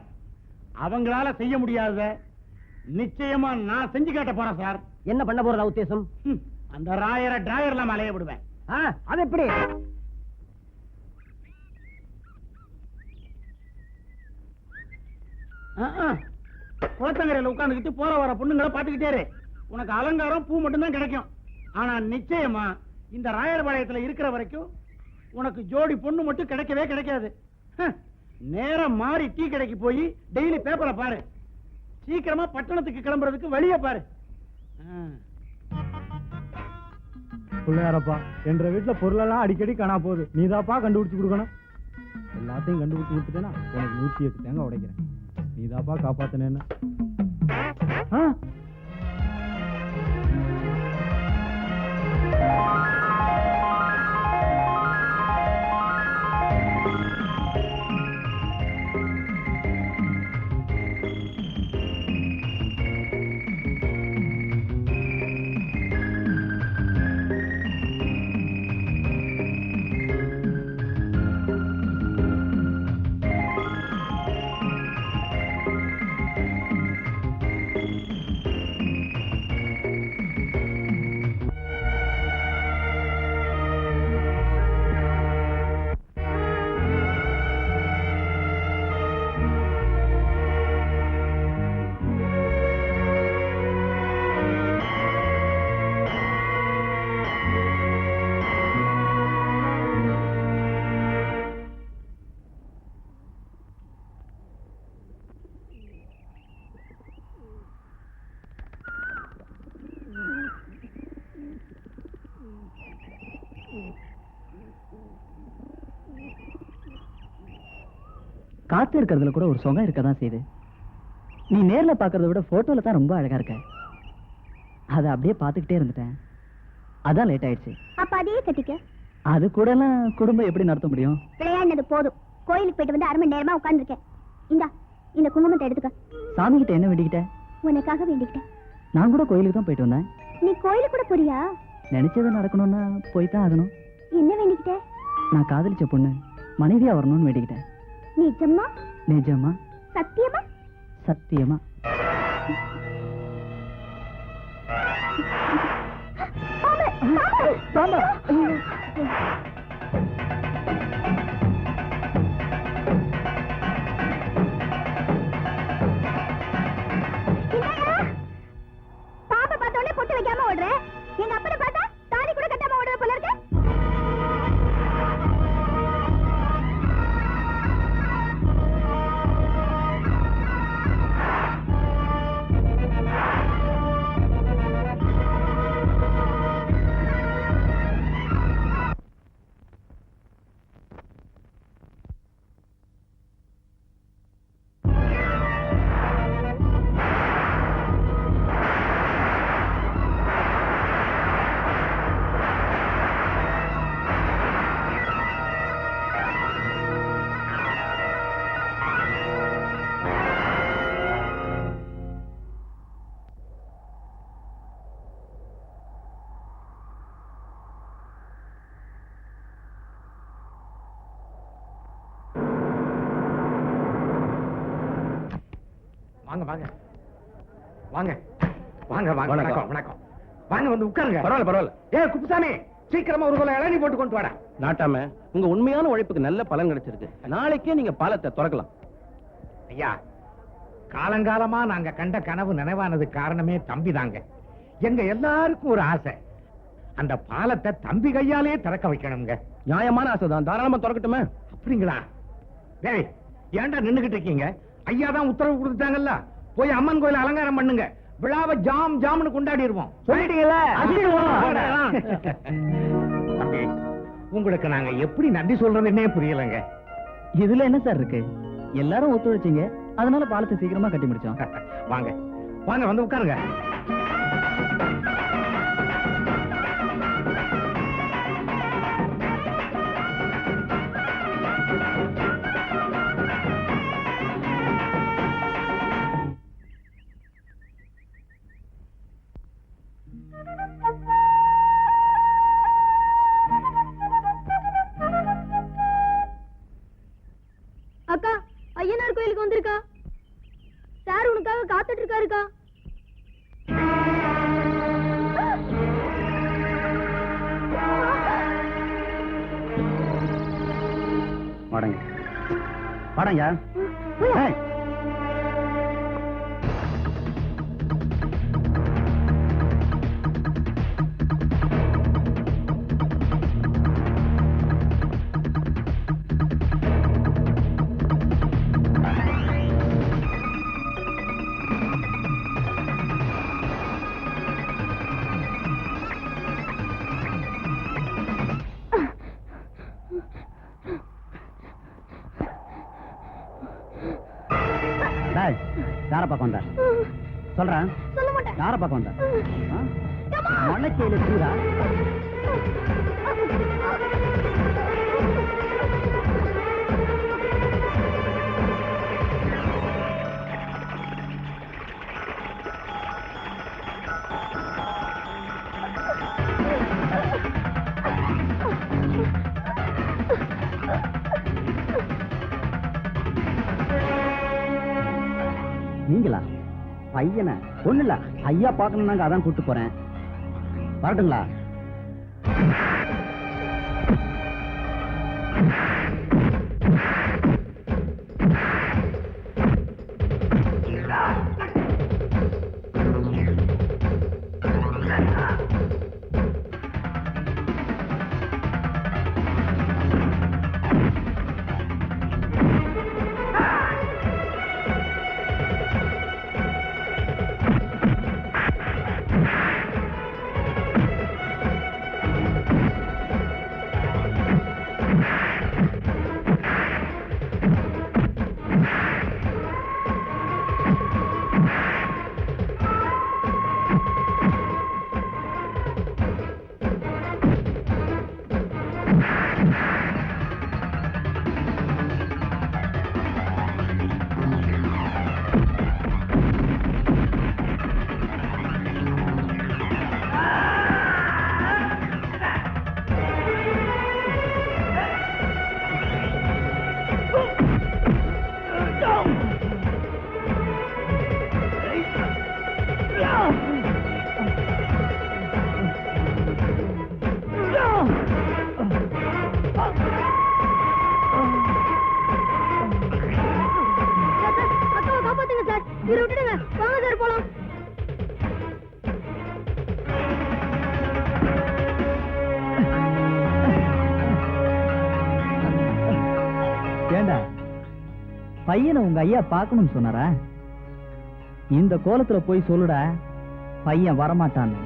Speaker 8: அவங்களால செய்ய முடியாத நிச்சயமா நான் செஞ்சு காட்ட போறேன் சார்.
Speaker 2: என்ன பண்ண போறதா உத்தேசம்?
Speaker 8: அந்த ராயரை டிராயர்ல மலைய விடுவேன்.
Speaker 2: அது எப்படி?
Speaker 8: குளத்தங்கரையில உட்காந்துக்கிட்டு போற வர பொண்ணுங்களை பாத்துக்கிட்டே இரு. உனக்கு அலங்காரம் பூ மட்டும் தான் கிடைக்கும். ஆனா நிச்சயமா இந்த ராயர் பாளையத்துல இருக்கிற வரைக்கும் உனக்கு ஜோடி பொண்ணு மட்டும் கிடைக்கவே கிடைக்காது. நேரம் மாறி டீ கடைக்கு போய் டெய்லி பேப்பரை பாரு. சீக்கிரமா பட்டணத்துக்கு கிளம்புறதுக்கு வழிய பாரு.
Speaker 9: பிள்ளையாரப்பா, என்ற வீட்டுல பொருளெல்லாம் அடிக்கடி காணா போகுது. நீதாப்பா கண்டுபிடிச்சு கொடுக்கணும். எல்லாத்தையும் கண்டுபிடிச்சு கொடுத்துட்டேன்னா உனக்கு 108 தேங்காய் உடைக்கிறேன். நீதாப்பா காப்பாத்தினேன்னு.
Speaker 6: காத்து இருக்கிறதுல கூட ஒரு சுகம் இருக்கதான் செய்யுது. நீ நேர்ல பாக்குறத விட போட்டோல தான் ரொம்ப அழகா இருக்க. அதை அப்படியே பார்த்துக்கிட்டே இருந்துட்டேன். அதான் லேட் ஆயிடுச்சு.
Speaker 12: அப்ப அதையே கட்டிக்க.
Speaker 6: அது கூட எல்லாம் குடும்பம் எப்படி நடத்த முடியும்?
Speaker 12: விளையாடினது போதும். கோயிலுக்கு போயிட்டு வந்து 1/2 மணி நேரமா உட்கார்ந்துருக்கேன். இந்தா இந்த குங்குமத்தை எடுத்துக்க.
Speaker 6: சாமி கிட்ட என்ன வேண்டிக்கிட்ட?
Speaker 12: உனக்காக வேண்டிக்கிட்டேன்.
Speaker 6: நான் கூட கோயிலுக்கு தான் போயிட்டு வந்தேன்.
Speaker 12: நீ கோயிலுக்கு கூட போறியா?
Speaker 6: நினைச்சது நடக்கணும்னா போய் தான் ஆகணும்.
Speaker 12: என்ன வேண்டிக்கிட்ட? நான்
Speaker 6: காதலிச்ச பொண்ணு மனைவியா வரணும்னு வேண்டிக்கிட்டேன்.
Speaker 12: நிஜமா?
Speaker 6: நிஜமா?
Speaker 12: சத்தியமா?
Speaker 6: சத்தியமா.
Speaker 12: பாப்பா பார்த்தோன்னே பொட்டு வைக்காம ஓடுற. எங்க அப்பனை பார்த்தா தாலி கூட கட்டாம ஓடுற போல இருக்கு.
Speaker 9: வாங்க வாங்க வாங்க வாங்க வாங்க. வணக்கம் வணக்கம். வாங்க வந்து உட்காருங்க.
Speaker 3: பரவாயில்ல பரவாயில்ல.
Speaker 9: குப்புசாமி, சீக்கிரமா ஒரு குலை இளநீ போட்டு கொண்டு வாடா.
Speaker 3: நாட்டாம உங்க உண்மையான உழைப்புக்கு நல்ல பலன் கிடைச்சிருக்கு. நாளைக்கே நீங்க பாலத்தை திறக்கலாம்.
Speaker 9: ஐயா, காலங்காலமா நாங்க கண்ட கனவு நினைவானது காரணமே தம்பி தாங்க. எங்க எல்லாருக்கும் ஒரு ஆசை, அந்த பாலத்தை தம்பி கையாலே திறக்க வைக்கணுங்க.
Speaker 3: நியாயமான ஆசை தான், தாராளமா திறக்கட்டுமே.
Speaker 9: அப்படிங்களா? டேய், ஏன்டா நின்னுகிட்டு இருக்கீங்க? ஐயா தான் உத்தரவு கொடுத்துட்டாங்கல்ல, போய் அம்மன் கோயில அலங்காரம் பண்ணுங்க. விழாவை ஜாம் ஜாம்னு கொண்டாடிடுவோம்.
Speaker 6: சொல்லிட்டீங்களா?
Speaker 9: தம்பி, உங்களுக்கு நாங்க எப்படி நன்றி சொல்றதுன்னே புரியலங்க.
Speaker 6: இதுல என்ன சார் இருக்கு? எல்லாரும் ஒத்துழைச்சீங்க, அதனால பாலத்தை சீக்கிரமா கட்டி முடிச்சோம்.
Speaker 9: வாங்க வாங்க வந்து உட்காருங்க.
Speaker 12: அக்கா, ஐயனார் கோயிலுக்கு வந்திருக்கா. சார் உனக்காக காத்துட்டு இருக்காருக்கா.
Speaker 3: வாடங்க வாடங்க. யார பக்கம் வந்தார் சொல்றேன். யார பக்கம் வந்தார்? மலைக்கையில தூரா நீங்களா? பையனை ஒண்ணு இல்ல, ஐயா பாக்கணும், நாங்க அதான் கூட்டு போறேன். வரட்டுங்களா?
Speaker 6: பையனை உங்க ஐயா பார்க்கணும்னு சொன்னாரா? இந்த கோலத்துல போய் சொல்லுடா, பையன் வரமாட்டான்னு.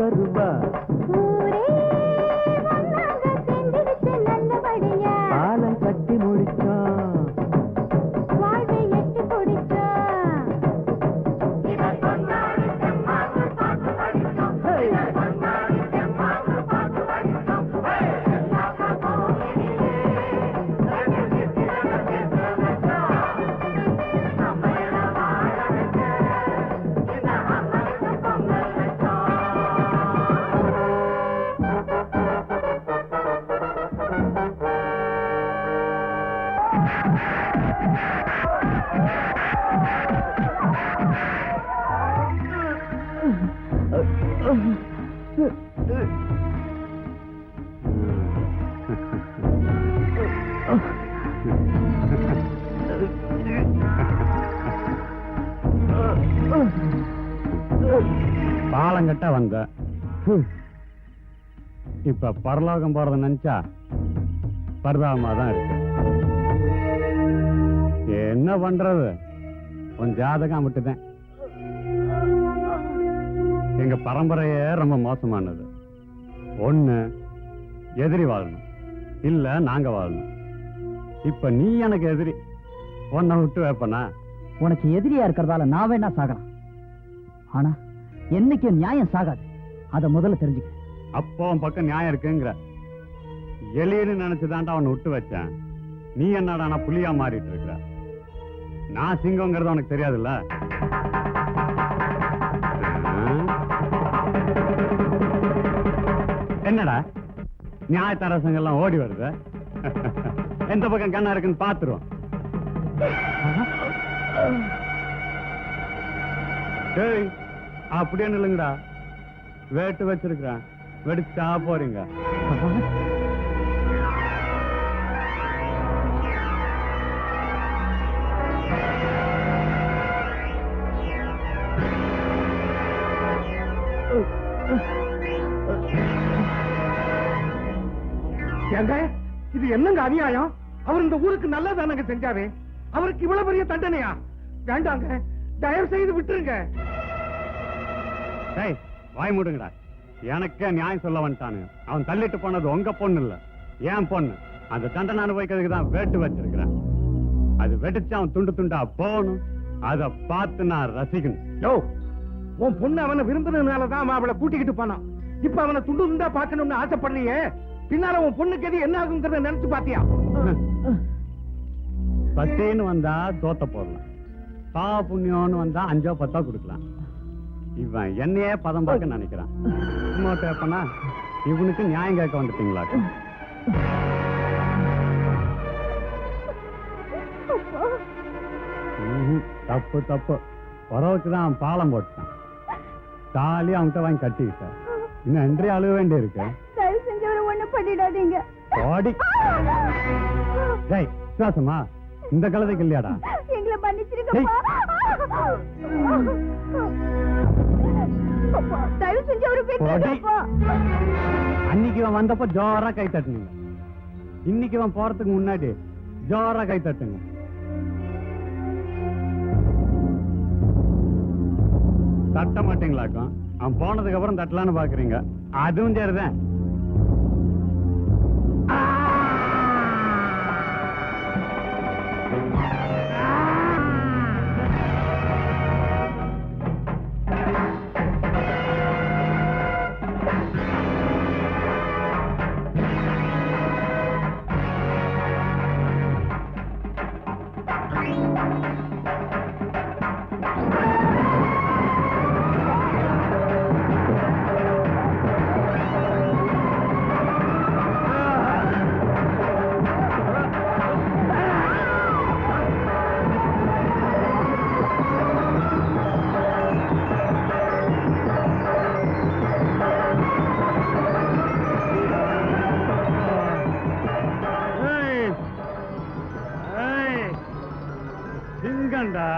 Speaker 11: கரும்பா பாலம் கட்டி முடிச்சோம்
Speaker 4: பாலங்கட்ட வந்த இப்ப பரலோகம் போறத நினைச்சா பரிதாபமா தான் இருக்கு. என்ன பண்றது, உன் ஜாதகம் விட்டுதான். எங்க பரம்பரையே ரொம்ப மோசமானது. ஒண்ணு எதிரி வாழணும், இல்ல நாங்க வாழணும். இப்ப நீ எனக்கு எதிரி, உன்னை விட்டு வைப்பனா?
Speaker 6: உனக்கு எதிரியா இருக்கிறதால நான் வேணா சாகலாம், ஆனா என்னைக்கு நியாயம் சாகாது, அத முதல்ல தெரிஞ்சுக்க.
Speaker 4: அப்போ உன் பக்கம் நியாயம் இருக்குங்கிற. எலின்னு நினைச்சுதான்டா அவனை விட்டு வச்சேன். நீ என்னடா புலியா மாறிட்டு இருக்கிற. நான் சிங்கங்கிறது உனக்கு தெரியாதுல்ல. என்னடா நியாயத்தரசங்கெல்லாம் ஓடி வருது. எந்த பக்கம் கண்ணா இருக்குன்னு பாத்துருவோம். அப்படியே இல்லைங்கடா, வேட்டு வச்சிருக்கிறேன், வெடிச்சா போறீங்க.
Speaker 9: இது என்னங்க அநியாயம்? அவர் இந்த ஊருக்கு நல்லதானங்க செஞ்சாவே, அவருக்கு இவ்வளவு பெரிய தண்டனையா? வேண்டாங்க, தயவு செய்து விட்டுருங்க.
Speaker 4: வாய் மூடுங்கடா. எனக்கே நியாயம் சொல்ல வந்துட்டானுங்க. அவன் தள்ளிட்டு போனது உங்க பொண்ணு இல்ல, ஏன் பொண்ணு. அந்த தண்டனை அனுபவிக்கிறதுக்கு தான் வேட்டு வச்சிருக்கிறேன். அது வெடிச்சு அவன் துண்டு துண்டா போகணும், அத பார்த்து நான் ரசிக்கணும்.
Speaker 9: உன் பொண்ணு அவனை விரும்புறதுனாலதான் அவளை கூட்டிக்கிட்டு போனான். இப்ப அவனை துண்டு துண்டா பார்க்கணும்னு ஆசைப்படுறீங்க. பின்னால உன் பொண்ணுக்கு எது என்ன ஆகுங்கிறத நினைச்சு பாத்தியா?
Speaker 4: பத்தின்னு வந்தா தோத்த போடலாம், பாவ புண்ணியம்னு வந்தா 5 10 கொடுக்கலாம். இவன் என்னையே பதம் பார்க்க நினைக்கிறான். சும்மா கேப்பனா இவனுக்கு நியாயம் கேட்க வந்துட்டீங்களா? தப்பு தப்பு. உறவுக்குதான் அவன் பாலம் போட்டான். தாலி அவன்கிட்ட வாங்கி கட்டிக்கிட்டான். இன்னும் அன்றே அழுக வேண்டி இருக்கு.
Speaker 12: பண்ணிடாதீங்க.
Speaker 4: விசுவாசமா இந்த கலதைக்கு இல்லையாடா?
Speaker 12: எங்களை மன்னிச்சிருக்கப்பா. தயவு செஞ்சு அவரு போய்.
Speaker 4: அன்னைக்கு இவன் வந்தப்ப ஜோரா கை தட்டுங்க, இன்னைக்கு இவன் போறதுக்கு முன்னாடி ஜோரா கை தட்டுங்க. தட்ட மாட்டீங்களாக்கும். அவன் போனதுக்கு அப்புறம் தட்டலான்னு பாக்குறீங்க, அதுவும் சரிதான். சிங்கண்டா.